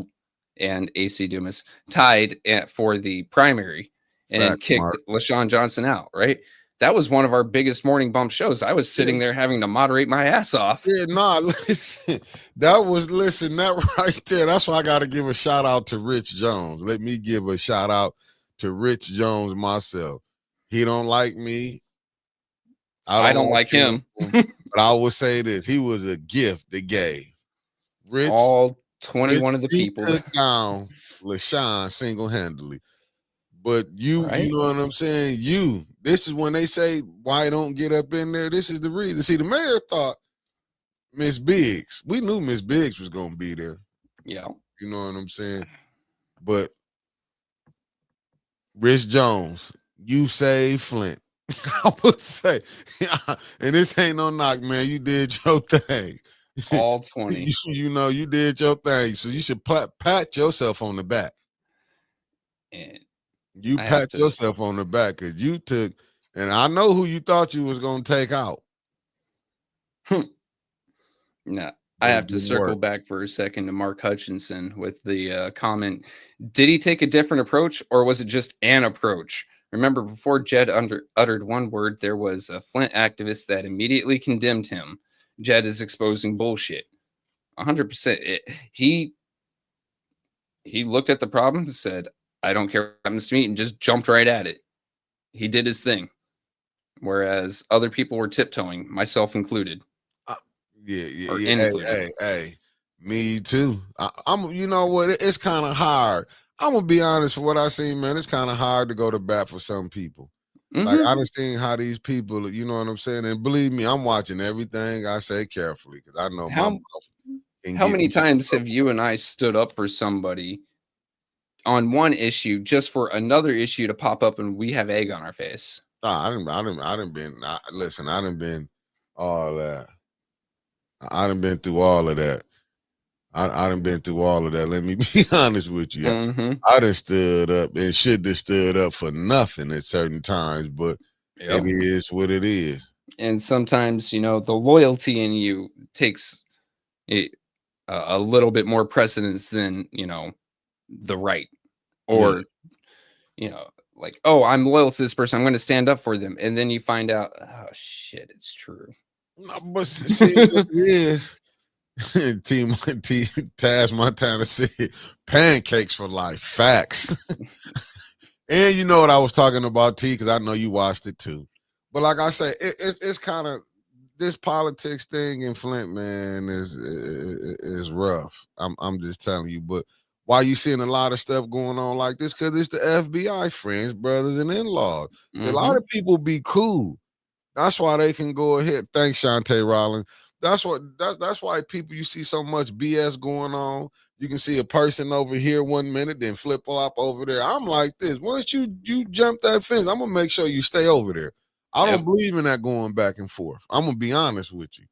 and AC Dumas tied for the primary and facts, kicked Mark. LaShawn Johnson out. Right, that was one of our biggest morning bump shows. I was Yeah, sitting there having to moderate my ass off. yeah, nah, listen, that right there. That's why I got to give a shout out to Rich Jones. Let me give a shout out to Rich Jones myself. He don't like me. I I don't don't like like him. him. But I will say this: he was a gift that gave. Rich, All Rich, 21 of the he people, took down LaShawn single handedly. But you right? know what I'm saying? This is when they say why don't get up in there. This is the reason. See, the mayor thought Miss Biggs. We knew Miss Biggs was gonna be there. Yeah. You know what I'm saying? But Rich Jones, you saved Flint. I would say, and this ain't no knock, man. You did your thing. All 20. You did your thing. So you should pat yourself on the back. And You I have pat to, yourself on the back because you took, and I know who you thought you was gonna take out, no, I but it have to didn't circle work. back for a second to Mark Hutchinson with the comment. Did he take a different approach or was it just an approach? Remember, before Jed uttered one word, there was a Flint activist that immediately condemned him. Jed is exposing bullshit. 100%. He looked at the problem and said, I don't care what happens to me, and just jumped right at it. He did his thing. Whereas other people were tiptoeing, myself included. Uh, Yeah. or Hey, anything. hey. Me too. I'm. You know what? It's kind of hard. I'm gonna be honest. For what I seen, man, it's kind of hard to go to bat for some people. Like Hmm. I done seen how these people, you know what I'm saying, and believe me, I'm watching everything I say carefully because I know my mouth How can how get many me in times trouble. have you and I stood up for somebody on one issue just for another issue to pop up and we have egg on our face? Nah, I done been. Listen, I done been all that. I done been through all of that. I done been through all of that. Let me be honest with you. Hmm. I done stood up and should have stood up for nothing at certain times, but it Yep. is what it is. And sometimes, the loyalty in you takes a, a little bit more precedence than, the right. Yeah. Or, you know, like, oh, I'm loyal to this person. I'm going to stand up for them. And then you find out, oh, shit, it's true. No, but see what it is. Team T Taz Montana said pancakes for life. Facts. And you know what I was talking about, T, because I know you watched it too. But like I say, it's kind of this politics thing in Flint, man, is rough. I'm just telling you. But why you seeing a lot of stuff going on like this? Because it's the FBI friends, brothers, and in-laws. See, a lot Hmm. of people be cool. That's why they can go ahead. Thanks, Shantae Rollins. That's why people you see so much BS going on. You can see a person over here 1 minute, then flip flop over there. I'm like this. Once you jump that fence, I'm gonna make sure you stay over there. I don't Yep. believe in that going back and forth. I'm gonna be honest with you,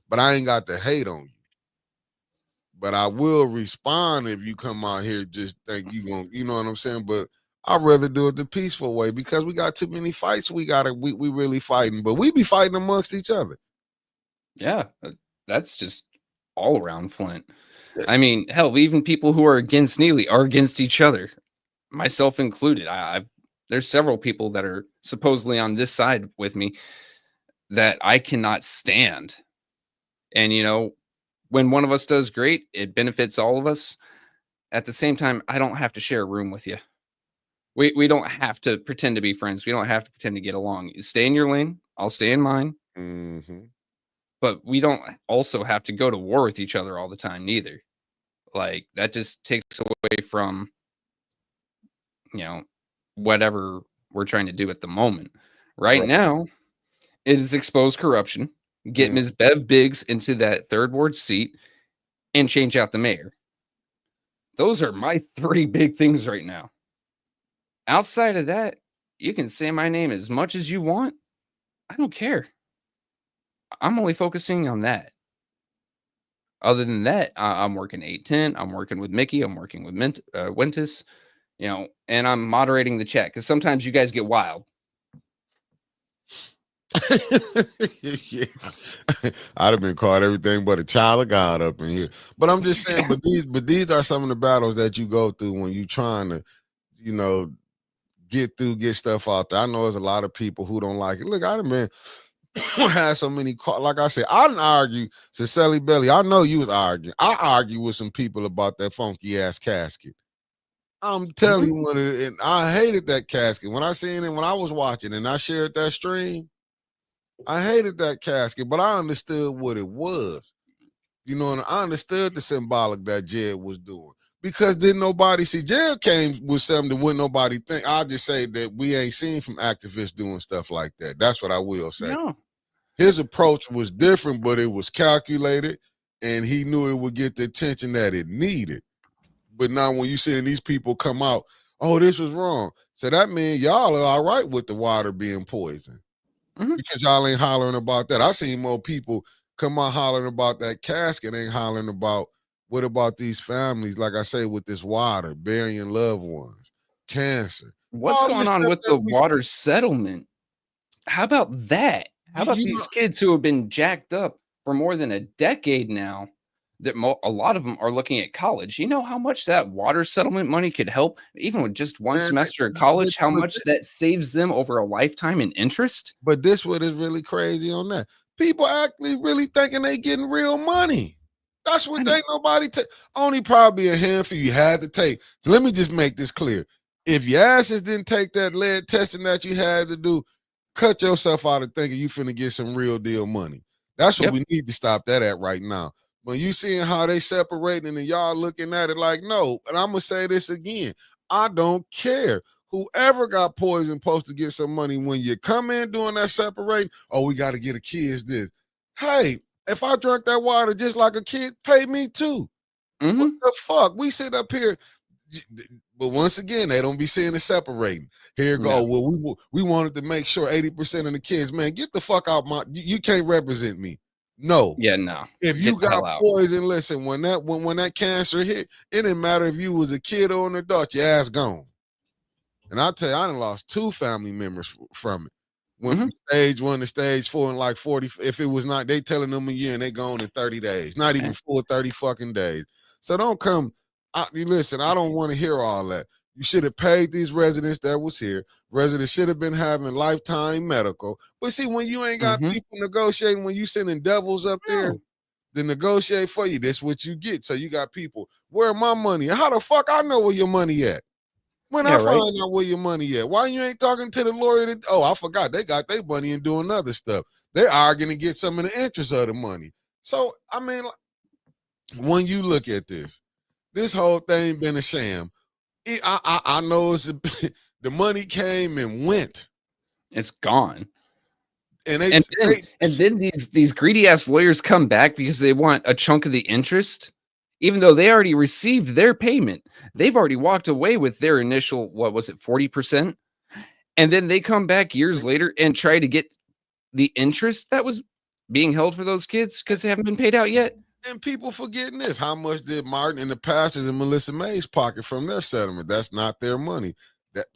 but I ain't got to hate on you. But I will respond if you come out here just think you gonna, you know what I'm saying. But I'd rather do it the peaceful way because we got too many fights. We really fighting, but we be fighting amongst each other. Yeah. That's just all around Flint. I mean, hell, even people who are against Neely are against each other, myself included. There's several people that are supposedly on this side with me that I cannot stand. And when one of us does great, it benefits all of us. At the same time, I don't have to share a room with you. We don't have to pretend to be friends. We don't have to pretend to get along. You stay in your lane. I'll stay in mine. Mm-hmm. But we don't also have to go to war with each other all the time, neither. Like that just takes away from you know whatever we're trying to do at the moment. Right Right. now, it is expose corruption, get Mm. Ms. Bev Biggs into that third ward seat, and change out the mayor. Those are my three big things right now. Outside of that, you can say my name as much as you want. I don't care. I'm only focusing on that. Other than that, I'm working 810. I'm working with Mickey. I'm working with Wentus, and I'm moderating the chat because sometimes you guys get wild. Yeah. I'd have been called everything but a child of God up in here. But I'm just saying, but these are some of the battles that you go through when you trying to, you know, get stuff out there. I know there's a lot of people who don't like it. Look, I'd have been had so many like I said, I didn't argue. So Sally Belly, I know you was arguing. I argue with some people about that funky ass casket. I'm telling Mhm. you and I hated that casket. When I seen it, when I was watching and I shared that stream, I hated that casket, but I understood what it was. You know, and I understood the symbolic that Jed was doing. Because didn't nobody see Jed came with something that wouldn't nobody think. I'll just say that we ain't seen from activists doing stuff like that. That's what I will say. No. His approach was different, but it was calculated, and he knew it would get the attention that it needed. But now when you seeing these people come out, oh, this was wrong. So that means y'all are all right with the water being poisoned Mhm. because y'all ain't hollering about that. I seen more people come out hollering about that casket, ain't hollering about what about these families, like I say, with this water, burying loved ones, cancer, What's all going this on stuff with that the we see. water settlement? How about that? How about You know, these kids who have been jacked up for more than a decade now? That a lot of them are looking at college. You know how much that water settlement money could help, even with just one man, semester of but, college. How but much that saves them over a lifetime in interest? But this what is really crazy on that. People actually really thinking they getting real money. That's I what know. they nobody take. Only probably a handful you had to take. So let me just make this clear. If your asses didn't take that lead testing that you had to do, cut yourself out of thinking you finna get some real deal money. That's what Yep. we need to stop that at right now. When you seeing how they separating and y'all looking at it like, no, and I'm gonna say this again. I don't care. Whoever got poisoned supposed to get some money. When you come in doing that separating, oh, we got to get a kid's this. Hey, if I drank that water just like a kid, pay me too. What Hmm. the fuck? We sit up here, but once again, they don't be seeing the separating. Here go. No. Well, we wanted to make sure 80% of the kids, man, get the fuck out my. You can't represent me. No, Yeah, no. if you Get the got hell out. poison, listen. When that cancer hit, it didn't matter if you was a kid or an adult. Your ass gone. And I'll tell you, I done lost 2 family members from it. Went Hmm. from stage 1 to stage 4 in like 40. If it was not, they telling them a year and they gone in 30 days. Not even full 30 fucking days. So don't come. Listen, I don't want to hear all that. You should have paid these residents that was here. Residents should have been having lifetime medical. But see, when you ain't got Hmm. people negotiating, when you sending devils up there No. to negotiate for you, that's what you get. So you got people, where my money? How the fuck I know where your money at? When Yeah, I right. find out where your money at, why you ain't talking to the lawyer? Oh, I forgot they got their money and doing other stuff. They arguing to get some of the interest of the money. So I mean, when you look at this whole thing been a sham. I know it's the money came and went, It's gone. and And then they and then these greedy ass lawyers come back because they want a chunk of the interest, even though they already received their payment. They've already walked away with their initial, what was it, 40%? And then they come back years later and try to get the interest that was being held for those kids because they haven't been paid out yet. and people forgetting this. How much did Martin and the pastors and Melissa May's pocket from their settlement? That's not their money.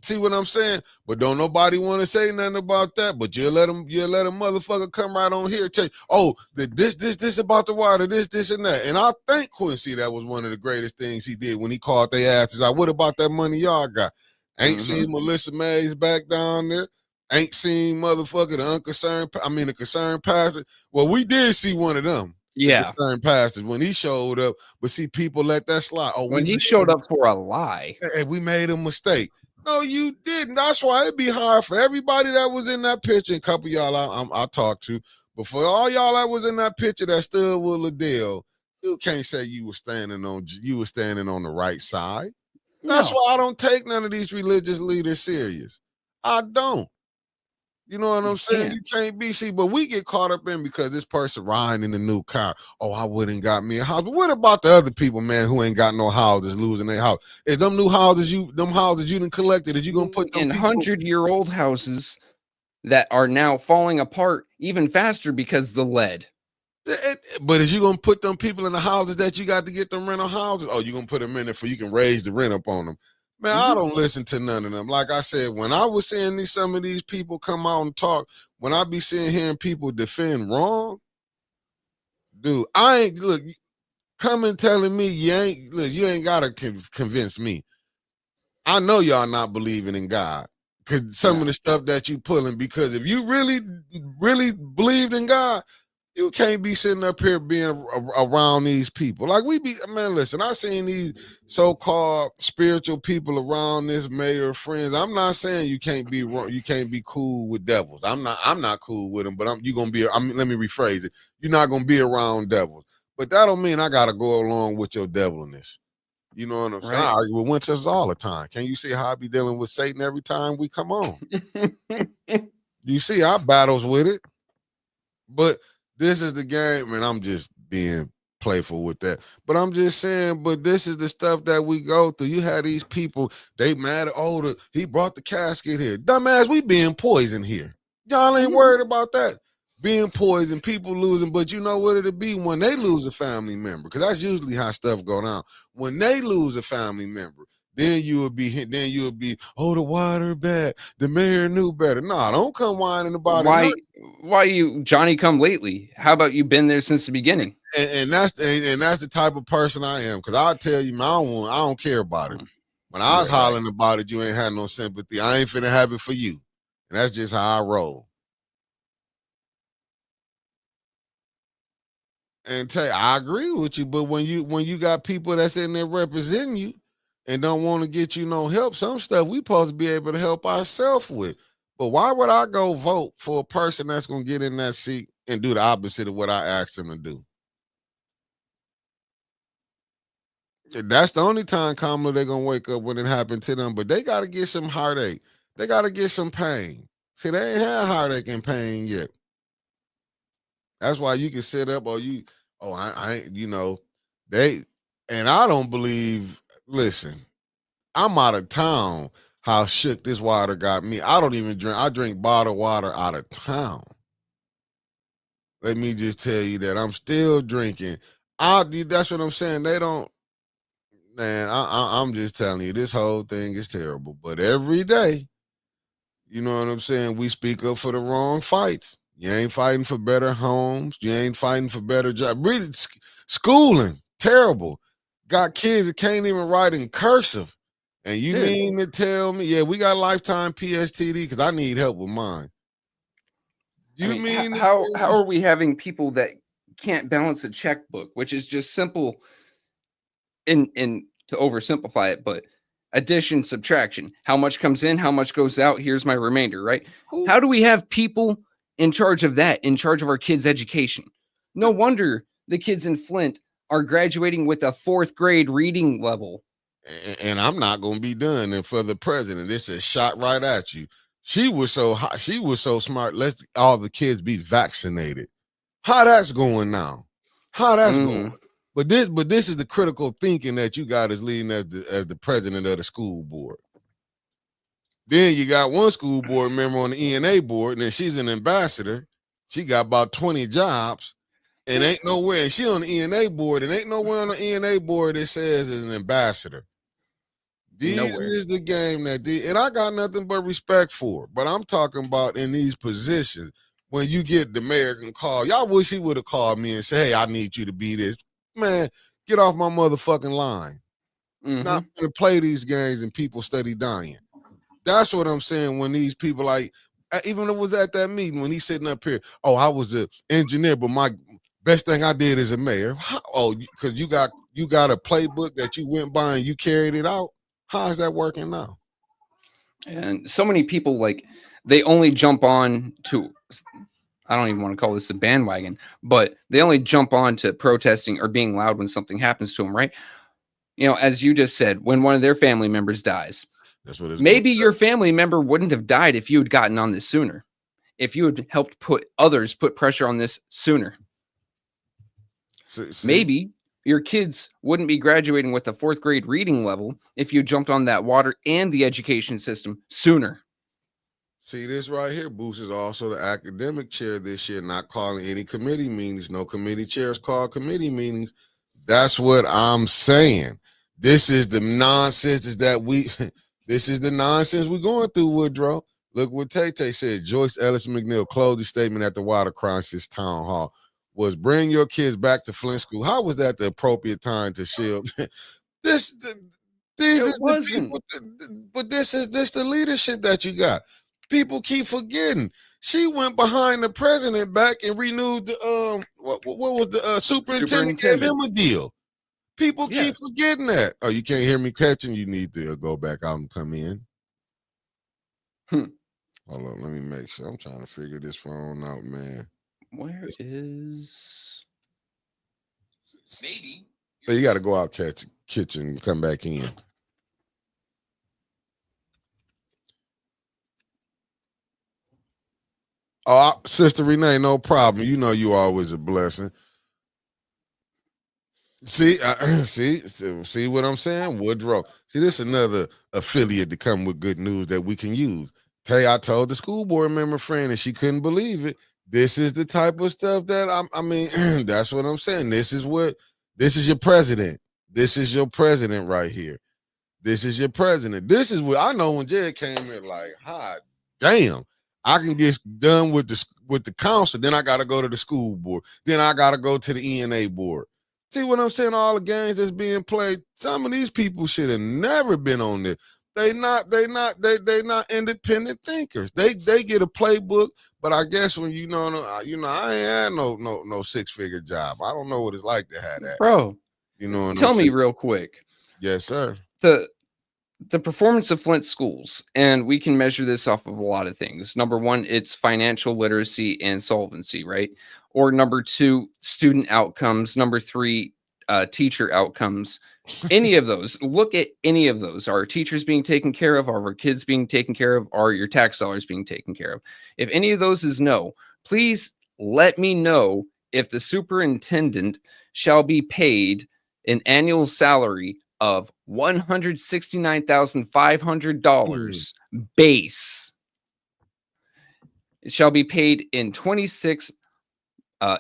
See what I'm saying? But don't nobody want to say nothing about that. But you'll let them motherfucker come right on here and tell you, oh, this about the water, this and that. And I think Quincy, that was one of the greatest things he did when he called their asses out. What about that money y'all got? Ain't Mhm. seen Melissa Mays back down there. Ain't seen motherfucker the concerned pastor. Well, we did see one of them, the Yeah. concerned pastors, when he showed up. But see, people let that slide. Oh, When he showed up for a lie. we made a mistake. No, you didn't. That's why it'd be hard for everybody that was in that picture. And a couple of y'all I talked to, but for all y'all that was in that picture that stood with Liddell, you can't say you were standing on the right side. That's No. why I don't take none of these religious leaders serious. I don't. You know what You I'm saying? can't. You can't be see, but we get caught up in because this person riding in the new car. Oh, I wouldn't got me a house. But what about the other people, man, who ain't got no houses, losing their house? Is them houses you done collected? Is you gonna put them In people? 100-year-old houses that are now falling apart even faster because the lead. But is you gonna put them people in the houses that you got to get them rental houses? Oh, you gonna put them in there for you can raise the rent up on them? Man, I Mhm. don't listen to none of them. Like I said, when I was seeing some of these people come out and talk, when I be seeing hearing people defend wrong, dude, I ain't look. Coming telling me you ain't gotta convince me. I know y'all not believing in God because some No. of the stuff that you pulling. Because if you really believed in God, you can't be sitting up here being around these people. Like we be, man. Listen, I seen these so-called spiritual people around this mayor friends. I'm not saying you can't be wrong. You can't be cool with devils. I'm not. I'm not cool with them. But you gonna be. Let me rephrase it. You're not gonna be around devils. But that don't mean I gotta go along with your deviliness. You know what I'm saying? I Right? argue with Winters all the time. Can you see how I be dealing with Satan every time we come on? You see our battles with it. But this is the game, and I'm just being playful with that. But I'm just saying, but this is the stuff that we go through. You had these people, they mad at he brought the casket here. Dumbass, we being poisoned here. Y'all ain't Mhm. worried about that. Being poisoned, people losing, but you know what it'll be when they lose a family member, because that's usually how stuff go down. When they lose a family member, then you'll be, oh, the water bad. The mayor knew better. Nah, don't come whining about it. Why why you Johnny come lately? How about you been there since the beginning? And that's the type of person I am. Because I'll tell you, man, I don't care about it. Mm. When I was Right, right. hollering about it, you ain't had no sympathy. I ain't finna have it for you. And that's just how I roll. And tell you, I agree with you, but when you got people that's in there representing you and don't want to get you no help, some stuff we supposed to be able to help ourselves with. But why would I go vote for a person that's gonna get in that seat and do the opposite of what I asked them to do. That's the only time, Kamala, they're gonna wake up when it happened to them. But they gotta get some heartache. They gotta get some pain. See, they ain't had heartache and pain yet. That's why you can sit up or I you know, they and I don't believe, listen, I'm out of town. How shook this water got me. I don't even drink. I drink bottled water out of town. Let me just tell you that I'm still drinking. That's what I'm saying. They don't, man. I'm just telling you, this whole thing is terrible. But every day, you know what I'm saying, we speak up for the wrong fights. You ain't fighting for better homes. You ain't fighting for better jobs. Really, schooling, terrible. Got kids that can't even write in cursive. And you Dude, mean to tell me, yeah, we got lifetime PSTD because I need help with mine. I You mean, mean to how are we having people that can't balance a checkbook, which is just simple in to oversimplify it, but addition, subtraction. How much comes in, how much goes out, here's my remainder, right? who? How do we have people in charge of that, in charge of our kids' education? No wonder the kids in Flint are graduating with a 4th grade reading level. And I'm not gonna be done. And for the president, this is shot right at you. She was so hot, she was so smart. Let's all the kids be vaccinated. How that's going now? How that's going? But this is the critical thinking that you got as leading as the president of the school board. Then you got one school board member on the ENA board, and then she's an ambassador. She got about 20 jobs, and ain't nowhere. And she on the ENA board, and ain't nowhere on the ENA board that says is an ambassador. These Nowhere. is the game and I got nothing but respect for. But I'm talking about in these positions when you get the mayor can call. Y'all wish he would have called me and said, "Hey, I need you to be this." Man, get off my motherfucking line. Not gonna play these games and people study dying. That's what I'm saying. When these people even it was at that meeting when he's sitting up here. Oh, I was an engineer, but my best thing I did as a mayor. Because you got a playbook that you went by and you carried it out. How is that working now? And so many people, like, they only jump on to, I don't even want to call this a bandwagon, but they only jump on to protesting or being loud when something happens to them, right? You know, as you just said, when one of their family members dies, that's what it's maybe your family member wouldn't have died if you had gotten on this sooner, if you had helped put pressure on this sooner. See? Maybe your kids wouldn't be graduating with a 4th grade reading level if you jumped on that water and the education system sooner. See, this right here, Boost is also the academic chair this year, not calling any committee meetings. No committee chairs call committee meetings. That's what I'm saying. This is the nonsense this is the nonsense we're going through, Woodrow. Look what Tay said. Joyce Ellis McNeil closed the statement at the water crisis town hall was bring your kids back to Flint School. How was that the appropriate time to shield? These It is the wasn't. people, but this the leadership that you got. People keep forgetting. She went behind the president back and renewed the what was the superintendent gave him a deal. People keep forgetting that. Oh, you can't hear me catching. You need to go back out and come in. Hold on, let me make sure. I'm trying to figure this phone out, man. Where is maybe? So you got to go out, catch kitchen, and come back in. Oh, Sister Renee, no problem. You know you always a blessing. See what I'm saying, Woodrow. See, this is another affiliate to come with good news that we can use. I told the school board member friend, and she couldn't believe it. This is the type of stuff that I mean, that's what I'm saying. This is your president. This is your president right here. This is your president. This is what I know when Jed came in, like, hot damn. I can get done with the council, then I gotta go to the school board, then I gotta go to the ENA board. See what I'm saying? All the games that's being played. Some of these people should have never been on this. They not independent thinkers. They get a playbook, but I guess when I ain't had no 6-figure job. I don't know what it's like to have that. Bro, You know what tell I'm me saying? real quick. Yes, sir. the performance of Flint schools, and we can measure this off of a lot of things. Number one, it's financial literacy and solvency, right? Or number two, student outcomes. Number three, teacher outcomes. Any of those, look at any of those. Are teachers being taken care of? Are our kids being taken care of? Are your tax dollars being taken care of? If any of those is no, please let me know if the superintendent shall be paid an annual salary of $169,500 base. It shall be paid in 26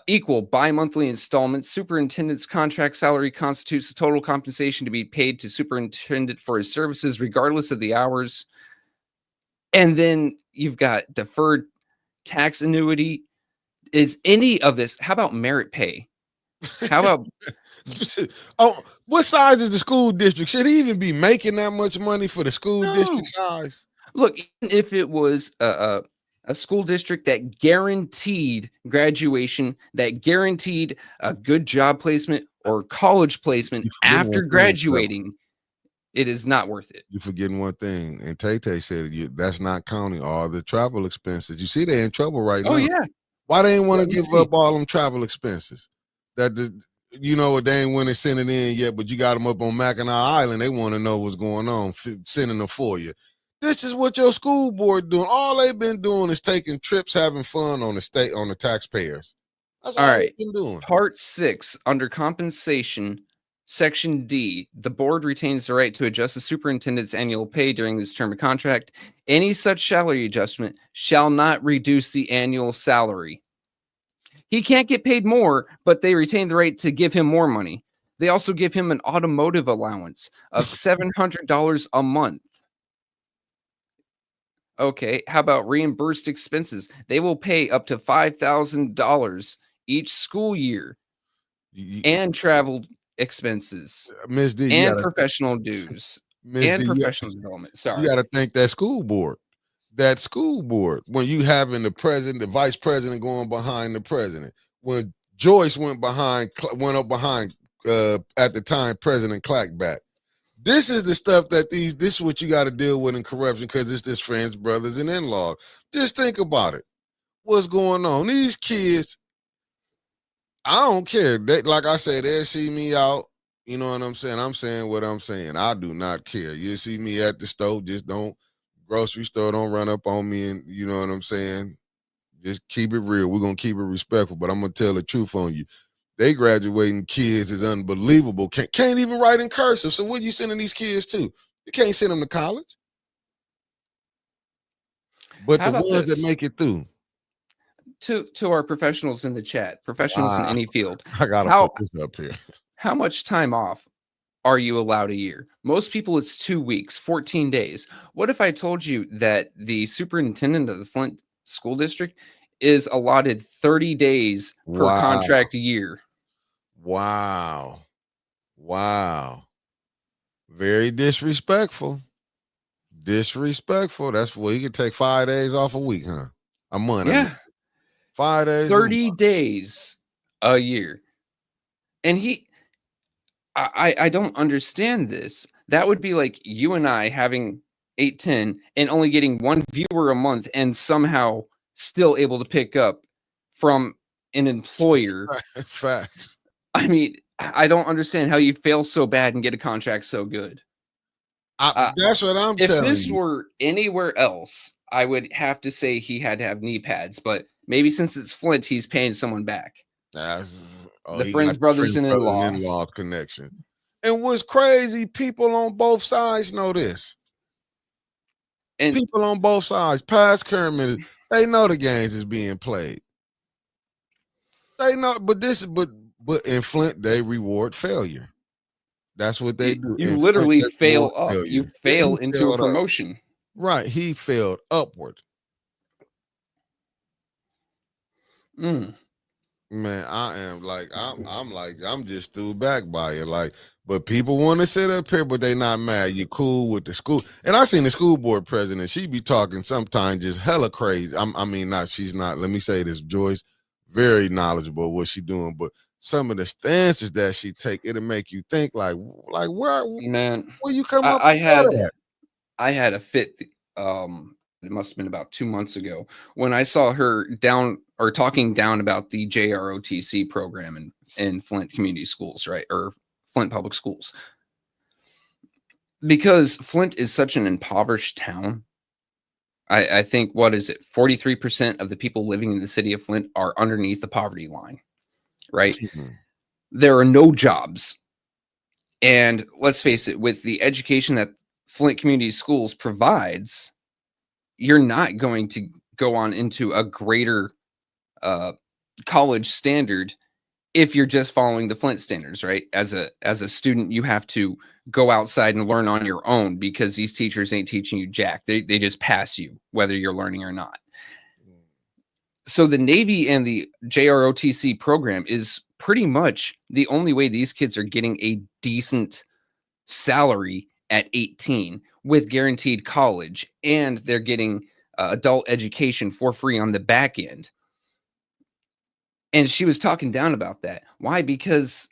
equal bi-monthly installments. Superintendent's contract salary constitutes the total compensation to be paid to superintendent for his services, regardless of the hours. And then you've got deferred tax annuity. Is any of this? How about merit pay? How about Oh, what size is the school district? Should he even be making that much money for the school district no? size? Look, even if it was a school district that guaranteed graduation, that guaranteed a good job placement or college placement You forgetting after one thing, Trevor. graduating, it is not worth it. You forgetting one thing, and Tay Tay said that's not counting all the travel expenses. You see, they're in trouble right Oh now. yeah. Why they ain't want Let to me give see. up all them travel expenses? That you know what, they ain't want to send it in yet, but you got them up on Mackinac Island. They want to know what's going on, sending them for you. This is what your school board doing. All they've been doing is taking trips, having fun on the taxpayers. That's All all right. they've been doing. Part 6, under compensation, Section D, the board retains the right to adjust the superintendent's annual pay during this term of contract. Any such salary adjustment shall not reduce the annual salary. He can't get paid more, but they retain the right to give him more money. They also give him an automotive allowance of $700 a month. Okay, how about reimbursed expenses? They will pay up to $5,000 each school year, and travel expenses, Miss D, you and gotta think, professional dues, Miss and D, professional development. you Sorry. gotta thank that school board. That school board, when you having the president, the vice president going behind the president, when Joyce went up behind at the time President Clackback. This is the stuff that this is what you got to deal with in corruption, because it's this friends, brothers, and in-laws. Just think about it. What's going on? These kids, I don't care. They, like I said, they'll see me out. You know what I'm saying? I'm saying what I'm saying. I do not care. You see me at the store, just don't, grocery store, don't run up on me, and you know what I'm saying? Just keep it real. We're gonna keep it respectful, but I'm gonna tell the truth on you. They graduating kids is unbelievable. Can't even write in cursive. So what are you sending these kids to? You can't send them to college. But How the about ones that this? make it through, To our professionals in the chat, professionals in wow, any field, I gotta how put this up here. how much time off are you allowed a year? Most people, it's 2 weeks, 14 days. What if I told you that the superintendent of the Flint School District is allotted 30 days per Wow, contract year? wow, wow. Very disrespectful. Disrespectful. That's what you can take 5 days off a week, huh? A month. I mean, Yeah, 5 days a month. 30 days a year. And I don't understand this. That would be like you and I having 810 and only getting one viewer a month and somehow still able to pick up from an employer. Facts. I mean, I don't understand how you fail so bad and get a contract so good. That's what I'm If telling this you. were anywhere else, I would have to say he had to have knee pads, but maybe since it's Flint, he's paying someone back. That's, The he got friends, the brothers, friends, and brothers, and in-laws. in-laws connection. And what's crazy, people on both sides know this. And People on both sides, past, current, they know the games is being played. They know, but in Flint, they reward failure. That's what they do. you In Flint, literally they reward fail up. You failure. Yeah, fail he into a failed up. promotion. Right, he failed upward. Mm. Man, I am like I'm just threw back by it. Like, but people want to sit up here, but they not mad. You cool with the school. And I seen the school board president, she be talking sometimes just hella crazy. I mean, not she's not, let me say this, Joyce, very knowledgeable of what she doing, but some of the stances that she take, it'll make you think like where Man, you come up I with that had at? I had a fit. It must have been about 2 months ago when I saw her talking down about the JROTC program in Flint community schools, right, or Flint public schools, because Flint is such an impoverished town. I think, what is it? 43% of the people living in the city of Flint are underneath the poverty line, right? There are no jobs. And let's face it, with the education that Flint Community Schools provides, you're not going to go on into a greater college standard if you're just following the Flint standards, right? As a student, you have to go outside and learn on your own because these teachers ain't teaching you jack. They just pass you whether you're learning or not. So the Navy and the JROTC program is pretty much the only way these kids are getting a decent salary at 18 with guaranteed college, and they're getting adult education for free on the back end. And she was talking down about that. Why? Because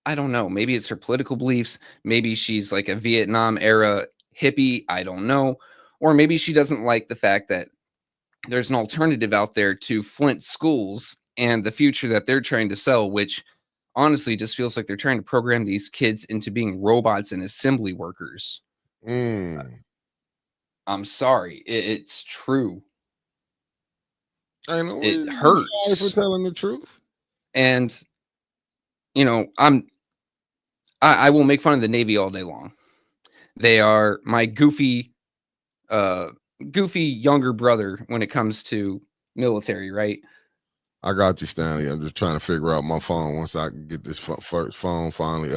I don't know. Maybe it's her political beliefs. Maybe she's like a Vietnam era hippie. I don't know. Or maybe she doesn't like the fact that there's an alternative out there to Flint schools and the future that they're trying to sell, which honestly just feels like they're trying to program these kids into being robots and assembly workers. I'm sorry. It's true. I know It hurts. Sorry for telling the truth. And you know, I will make fun of the Navy all day long. They are my goofy younger brother when it comes to military, right? I got you, Stanley. I'm just trying to figure out my phone. Once I can get this first phone finally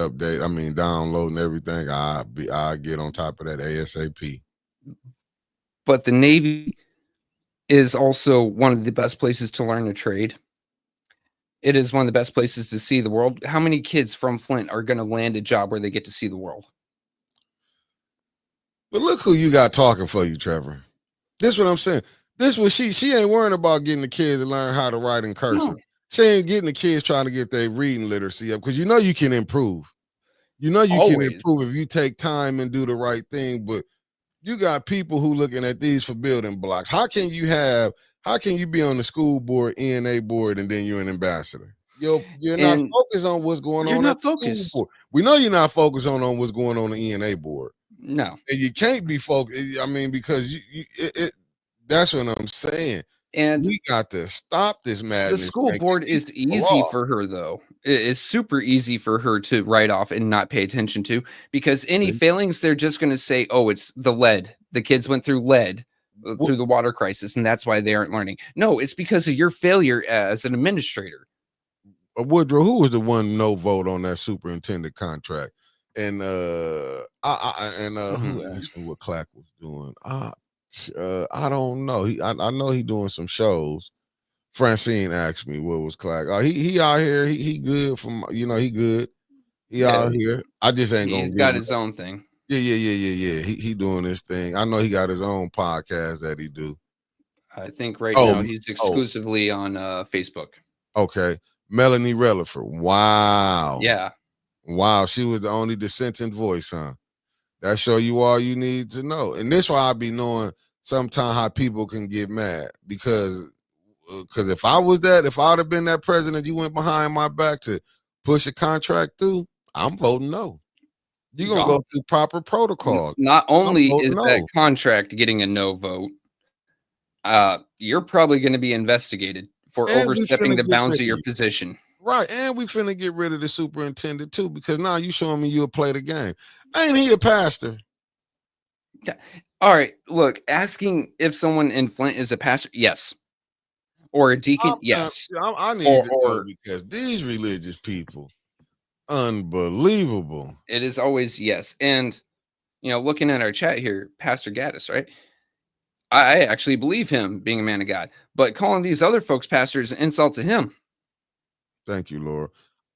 downloading everything, I get on top of that ASAP. But the Navy is also one of the best places to learn a trade. It is one of the best places to see the world. How many kids from Flint are going to land a job where they get to see the world? But look who you got talking for you, Trevor. This is what I'm saying. This was she ain't worrying about getting the kids to learn how to write in cursive. No. She ain't getting the kids trying to get their reading literacy up, because you know you can improve. You know you can improve if you take time and do the right thing. But you got people who looking at these for building blocks. How can you be on the school board, ENA board, and then you're an ambassador? You're not focused on what's going on at the school board. We know you're not focused on what's going on the ENA board. No. And you can't be focused. I mean, because that's what I'm saying. And we got to stop this madness. The school board is easy for her, though. It's super easy for her to write off and not pay attention to, because any failings, they're just going to say, oh, it's the lead. The kids went through lead, through the water crisis, and that's why they aren't learning. No, it's because of your failure as an administrator. Woodrow, who was the one no vote on that superintendent contract? And who asked me what Clack was doing? I don't know. I know he doing some shows. Francine asked me what was Clack. He out here. He good from he good. He out here. I just ain't gonna. He's got his own thing. Yeah. He doing this thing. I know he got his own podcast that he do. I think now he's exclusively on Facebook. Okay, Melanie Relaford. Wow. Yeah. Wow, she was the only dissenting voice, huh? That show you all you need to know. And this why I be knowing sometimes how people can get mad, because if I would have been that president, you went behind my back to push a contract through, I'm voting no. You're going to go through proper protocols. Not only is that contract getting a no vote, you're probably going to be investigated for overstepping the bounds of your position. Right, and we finna get rid of the superintendent too, because now you showing me you'll play the game. Ain't he a pastor? Yeah. All right, look, asking if someone in Flint is a pastor, yes. Or a deacon, yes. I need to know, because these religious people, unbelievable. It is always yes. And, looking at our chat here, Pastor Gaddis, right? I actually believe him being a man of God, but calling these other folks pastors an insult to him. Thank you, Laura.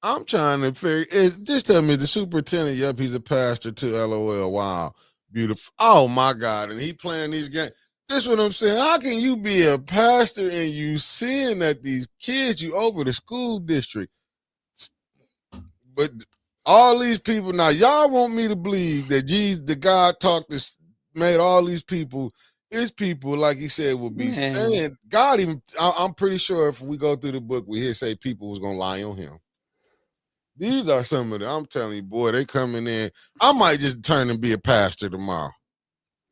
I'm trying to figure. Just tell me the superintendent. Yep, he's a pastor too. LOL. Wow, beautiful. Oh my God, and he playing these games. This is what I'm saying. How can you be a pastor and you seeing that these kids you over the school district, but all these people now, y'all want me to believe that Jesus, the God, talked to made all these people. His people, like he said, will be Man, saying God. Even I'm pretty sure if we go through the book, we hear say people was gonna lie on him. These are some of them. I'm telling you, boy, they coming in. I might just turn and be a pastor tomorrow.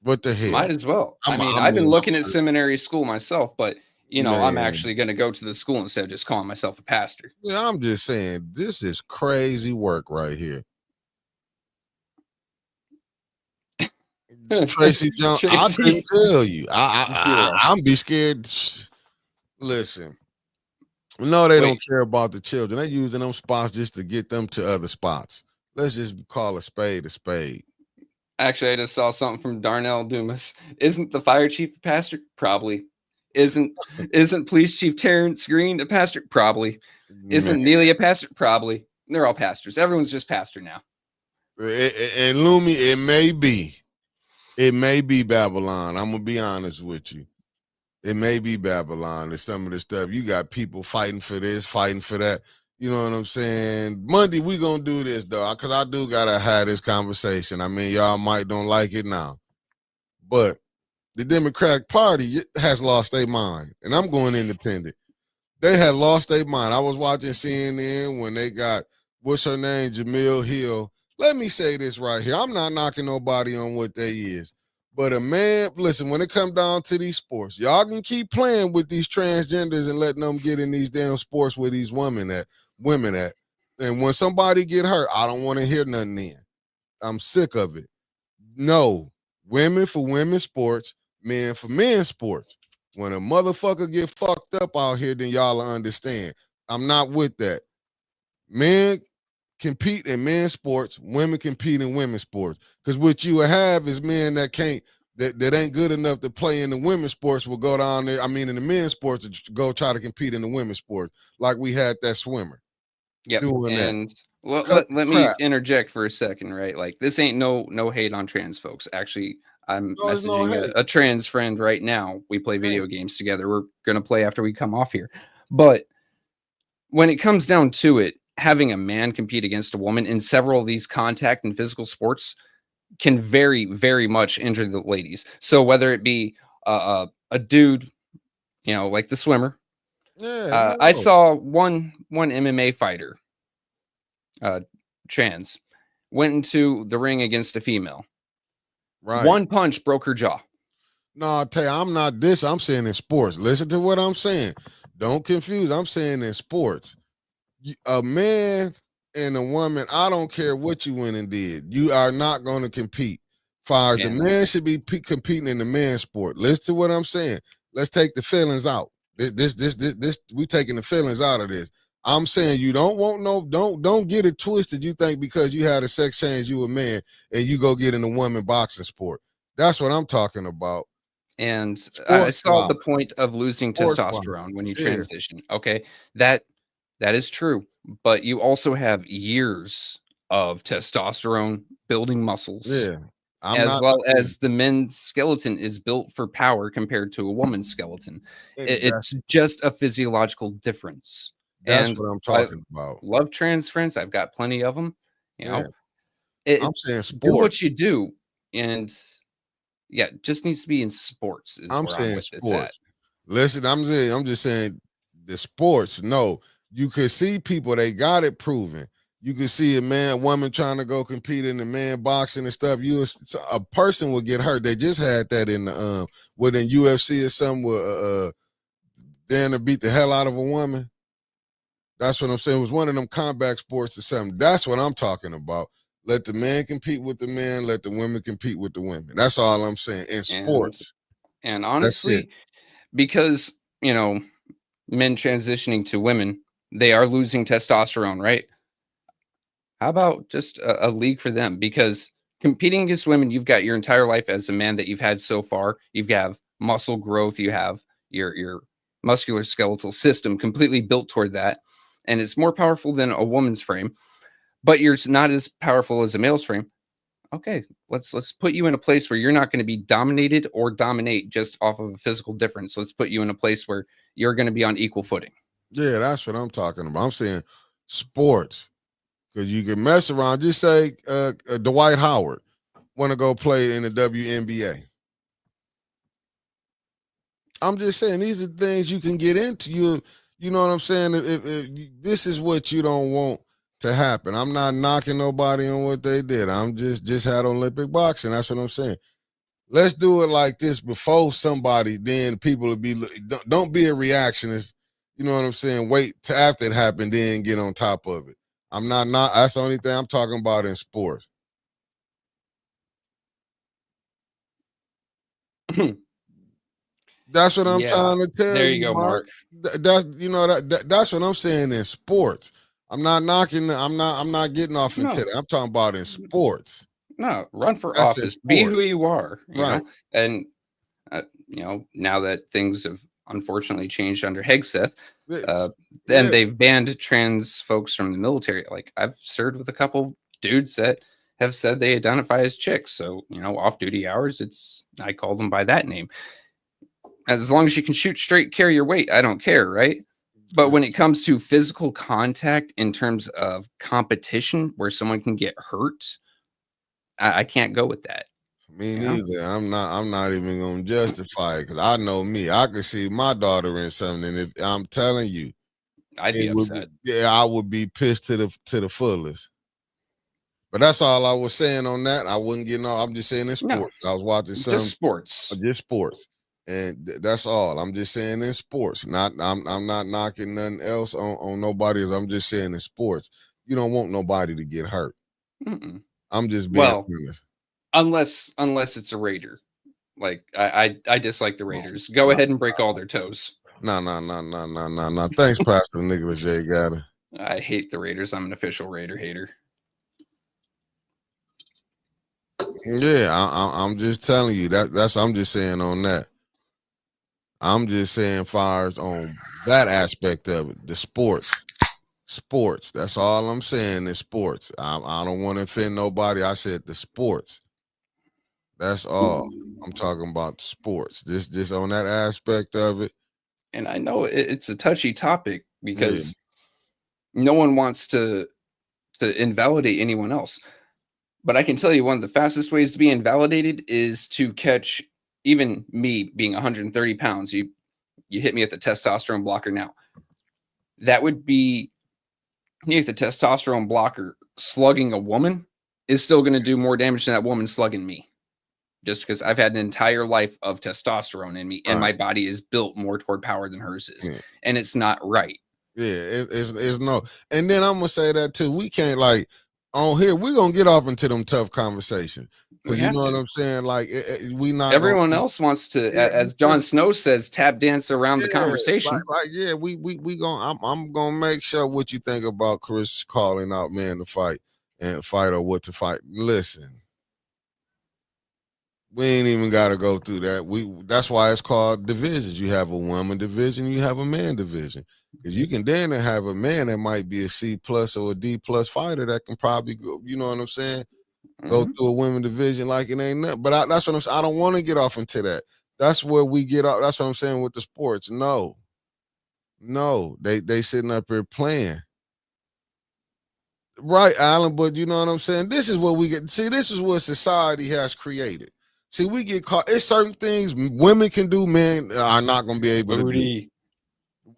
What the might hell? as well. I I'm. mean, I I've been mean, looking at seminary school myself, but I'm man. actually going to go to the school instead of just calling myself a pastor. Yeah, I'm just saying, this is crazy work right here. Tracy Jones, I couldn't Tracy, tell you. zero. I'm be scared. Listen, no, they don't Wait, care about the children. They using them spots just to get them to other spots. Let's just call a spade a spade. actually, I just saw something from Darnell Dumas. Isn't the fire chief a pastor? Probably. Isn't isn't police chief Terrence Green a pastor? Probably. Man, Isn't Neely a pastor? Probably. They're all pastors. Everyone's just pastor now. and Lumi, it may be. It may be Babylon. I'm gonna be honest with you. It may be Babylon and some of the stuff. You got people fighting for this, fighting for that. You know what I'm saying? Monday, we gonna do this though, because I do gotta have this conversation. I mean, y'all might don't like it now, but the Democratic Party has lost their mind, and I'm going independent. They had lost their mind. I was watching CNN when they got, what's her name, Jamil Hill. Let me say this right here. I'm not knocking nobody on what they is. But a man, listen, when it come down to these sports, y'all can keep playing with these transgenders and letting them get in these damn sports where these women at. And when somebody get hurt, I don't want to hear nothing then. I'm sick of it. No, women for women's sports, men for men's sports. When a motherfucker get fucked up out here, then y'all understand. I'm not with that. Men compete in men's sports, women compete in women's sports. Because what you will have is men that can't, that ain't good enough to play in the women's sports will go down there. I mean, in the men's sports, to go try to compete in the women's sports. Like we had that swimmer Yep. doing that. And let, Cut let, the let me crap. interject for a second, right? Like this ain't no hate on trans folks. Actually, I'm No, there's no messaging hate. a trans friend right now. We play Hey, video games together. We're gonna play after we come off here. But when it comes down to it, having a man compete against a woman in several of these contact and physical sports can very, very much injure the ladies. So whether it be a dude, like the swimmer, yeah, I no. saw one MMA fighter, uh, trans, went into the ring against a female. Right. One punch broke her jaw. No, I'll tell you, I'm not this. I'm saying in sports. Listen to what I'm saying. Don't confuse. I'm saying in sports. A man and a woman, I don't care what you went and did. You are not going to compete. Far as the And man should be competing in the man sport. Listen to what I'm saying. Let's take the feelings out. This we taking the feelings out of this. I'm saying you don't want don't get it twisted. You think because you had a sex change, you a man, and you go get in a woman boxing sport. That's what I'm talking about. and I Sports saw wise. the point of losing Sports wise. testosterone when you Yeah. transition. Okay, that that is true, but you also have years of testosterone building muscles, Yeah. I'm as not well yeah, as the men's skeleton is built for power compared to a woman's skeleton. It's that's just a physiological difference. that's And what I'm I talking about. love trans friends. I've got plenty of them. You Yeah. know, it I'm saying do what you sports. do, and yeah, just needs to be in sports is I'm where I'm saying with this at. sports. Listen, I'm just saying the sports. No, you could see people, they got it proven. You could see a man, woman trying to go compete in the man boxing and stuff. A person would get hurt. They just had that in the within UFC or something where Dan to beat the hell out of a woman. That's what I'm saying. It was one of them combat sports or something. That's what I'm talking about. Let the man compete with the man. Let the women compete with the women. That's all I'm saying. In And sports, and that's it. honestly, because men transitioning to women, they are losing testosterone, right? How about just a league for them? Because competing against women, you've got your entire life as a man that you've had so far. You've got muscle growth. You have your muscular skeletal system completely built toward that, and it's more powerful than a woman's frame. But you're not as powerful as a male's frame. Okay, let's put you in a place where you're not going to be dominated or dominate just off of a physical difference. Let's put you in a place where you're going to be on equal footing. Yeah, that's what I'm talking about. I'm saying sports because you can mess around. Just say Dwight Howard. want to go play in the WNBA. I'm just saying these are things you can get into. You know what I'm saying? If this is what you don't want to happen. I'm not knocking nobody on what they did. I'm just had Olympic boxing. That's what I'm saying. Let's do it like this before somebody. Then people will be. Don't be a reactionist. You know what I'm saying? Wait till after it happened, then get on top of it. I'm not. That's the only thing I'm talking about in sports. That's what I'm Yeah, trying to tell there you you, go, Mark. Mark. That's what I'm saying in sports. I'm not knocking. I'm not getting off into No, that. I'm talking about in sports. no, run for That's in office. Be sport, who you are, right? and now that things have unfortunately changed under Hegseth, uh, It's, and yeah, they've banned trans folks from the military. Like I've served with a couple dudes that have said they identify as chicks. So off duty hours, I call them by that name. As long as you can shoot straight, carry your weight, I don't care, right? But when it it's comes to physical contact in terms of competition where someone can get hurt, I can't go with that. me You know, neither. I'm not even gonna justify it because I know me. I could see my daughter in something, and if I'm telling you, I'd be it would be. upset. Yeah, I would be pissed to the fullest. But that's all I was saying on that. I wasn't getting off. I'm just saying in No, sports. I was watching just some sports. just sports, and that's all. I'm just saying in sports. Not I'm not knocking nothing else on nobody. I'm just saying in sports. You don't want nobody to get hurt. Mm-mm. I'm just being Well, honest. unless it's a Raider. Like I dislike the Raiders. Go ahead and break all their toes. No. Thanks, Pastor Nicholas J. Gatter. I hate the Raiders. I'm an official Raider hater. Yeah, I'm just telling you that's I'm just saying on that. I'm just saying fires on that aspect of it, the sports. That's all I'm saying is sports. I don't want to offend nobody. I said the sports. That's all. I'm talking about sports. Just on that aspect of it. And I know it's a touchy topic Yeah, because no one wants to invalidate anyone else. But I can tell you one of the fastest ways to be invalidated is to catch even me being 130 pounds. You hit me with the testosterone blocker now. That would be if the testosterone blocker slugging a woman is still going to do more damage than that woman slugging me. Just because I've had an entire life of testosterone in me and right. my body is built more toward power than hers is. Yeah, And it's not right. yeah. It's no. And then I'm gonna say that too. We can't like on here. We're gonna get off into them tough conversations We because you have know what to. I'm saying. Like we not gonna. Everyone else wants to, Yeah, as Jon Snow says, tap dance around the yeah, conversation. yeah. We gonna. I'm gonna make sure what you think about Chris calling out man to fight and fight or what to fight. Listen, we ain't even got to go through that. That's why it's called divisions. You have a woman division, you have a man division. Because you can then have a man that might be a C plus or a D plus fighter that can probably go. You know what I'm saying? Go Mhm. through a women division like it ain't nothing. But that's what I'm saying. I don't want to get off into that. That's where we get off. That's what I'm saying with the sports. No, they sitting up here playing. Right, Alan, but you know what I'm saying? This is what we get. See, this is what society has created. See, we get caught. It's certain things women can do, men are not going to be able to do. Booty.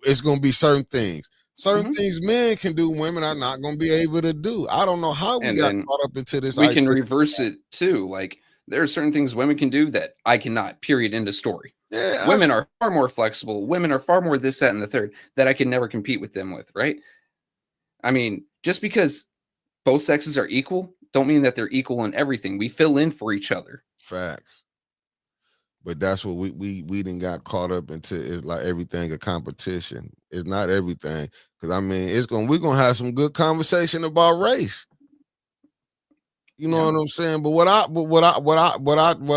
It's going to be certain things. Certain Mhm. things men can do, women are not going to be able to do. I don't know how we And got then caught up into this we can identity. reverse it too. Like there are certain things women can do that I cannot, period, end of story. Yeah, Women are far more flexible. Women are far more this, that, and the third that I can never compete with them with, right? I mean, just because both sexes are equal, don't mean that they're equal in everything. We fill in for each other. facts. But that's what we didn't got caught up into is like everything a competition. It's not everything. Cause I mean we're gonna have some good conversation about race. You know Yeah. what I'm saying? But what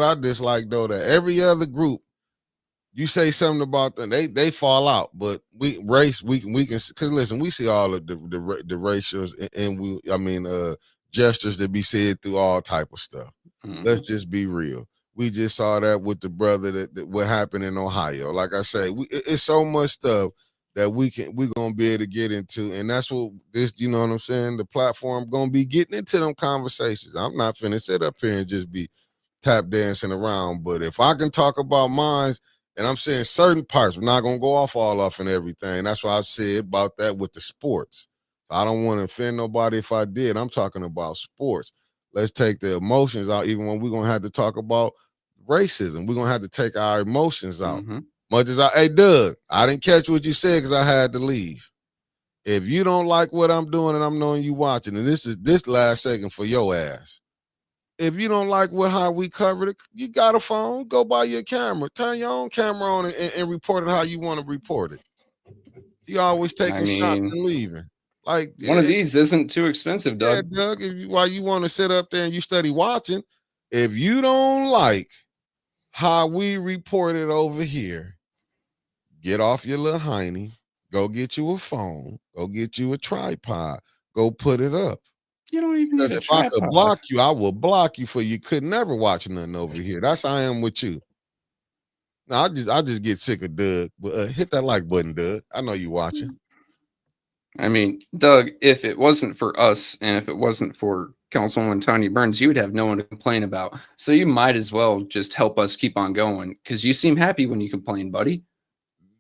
I dislike though that every other group you say something about them, they fall out. But we can because listen, we see all of the racials and gestures that be said through all type of stuff. Hmm. Let's just be real. We just saw that with the brother that what happened in Ohio. Like I say, it's so much stuff that we're gonna be able to get into. And that's what this, you know what I'm saying? The platform gonna be getting into them conversations. I'm not finna sit up here and just be tap dancing around. But if I can talk about mine, and I'm saying certain parts, we're not gonna go off and everything. That's why I said about that with the sports. I don't want to offend nobody if I did. I'm talking about sports. Let's take the emotions out, even when we're gonna have to talk about racism. We're gonna have to take our emotions out. Mm-hmm. Much as hey Doug, I didn't catch what you said because I had to leave. If you don't like what I'm doing and I'm knowing you watching, and this is this last second for your ass. If you don't like how we covered it, you got a phone, go buy your camera, turn your own camera on and report it how you want to report it. You always I taking shots mean, and leaving. Like, one of these isn't too expensive, yeah, Doug. Doug, while you want to sit up there and you study watching, if you don't like how we report it over here, get off your little hiney, go get you a phone, go get you a tripod, go put it up. You don't even need Because a if I could tripod. block you, I will block you for you could never watch nothing over here. That's how I am with you. No, I just get sick of Doug. But hit that like button, Doug. I know you watching. I mean, Doug, if it wasn't for us and if it wasn't for Councilwoman Tony Burns, you would have no one to complain about. So you might as well just help us keep on going because you seem happy when you complain, buddy.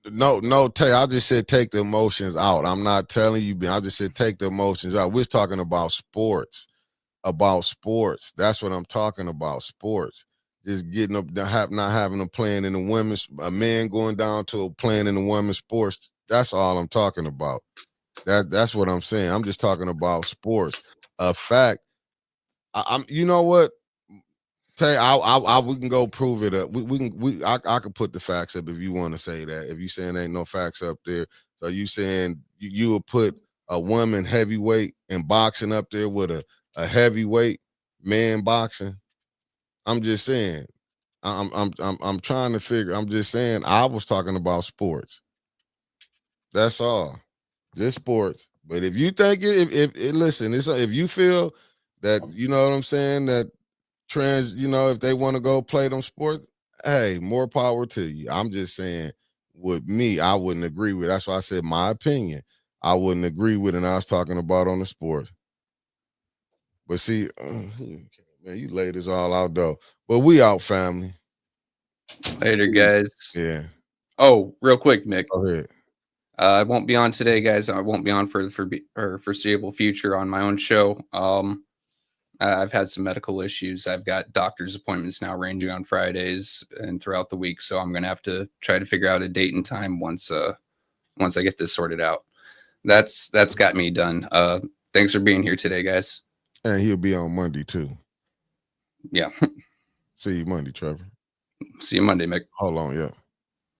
No, Tay. I just said take the emotions out. I'm not telling you. I just said take the emotions out. We're talking about sports. About sports. That's what I'm talking about. Sports. Just getting up, not having them playing in the women's. A man going down to playing in the women's sports. That's all I'm talking about. That's what I'm saying. I'm just talking about sports. A fact. I'm. You know what? Tay, we can go prove it up. I could put the facts up if you want to say that. If you saying ain't no facts up there, so you saying you would put a woman heavyweight in boxing up there with a heavyweight man boxing? I'm just saying. I'm trying to figure. I'm just saying. I was talking about sports. That's all. Just sports. But if you think listen, if you feel that you know what I'm saying that if they want to go play them sports, hey, more power to you. I'm just saying, with me, I wouldn't agree with. That's why I said my opinion. I wouldn't agree with, and I was talking about on the sports. But see, man, you laid this all out though. But we out, family. Later, Peace. guys. Yeah. Oh, real quick, Mick. Go ahead. I won't be on today, guys. I won't be on for foreseeable future on my own show. I've had some medical issues. I've got doctor's appointments now ranging on Fridays and throughout the week. So I'm gonna have to try to figure out a date and time once I get this sorted out. That's got me done. Thanks for being here today, guys. And he'll be on Monday too. Yeah. See you Monday, Trevor. See you Monday, Mick. Hold on, yeah.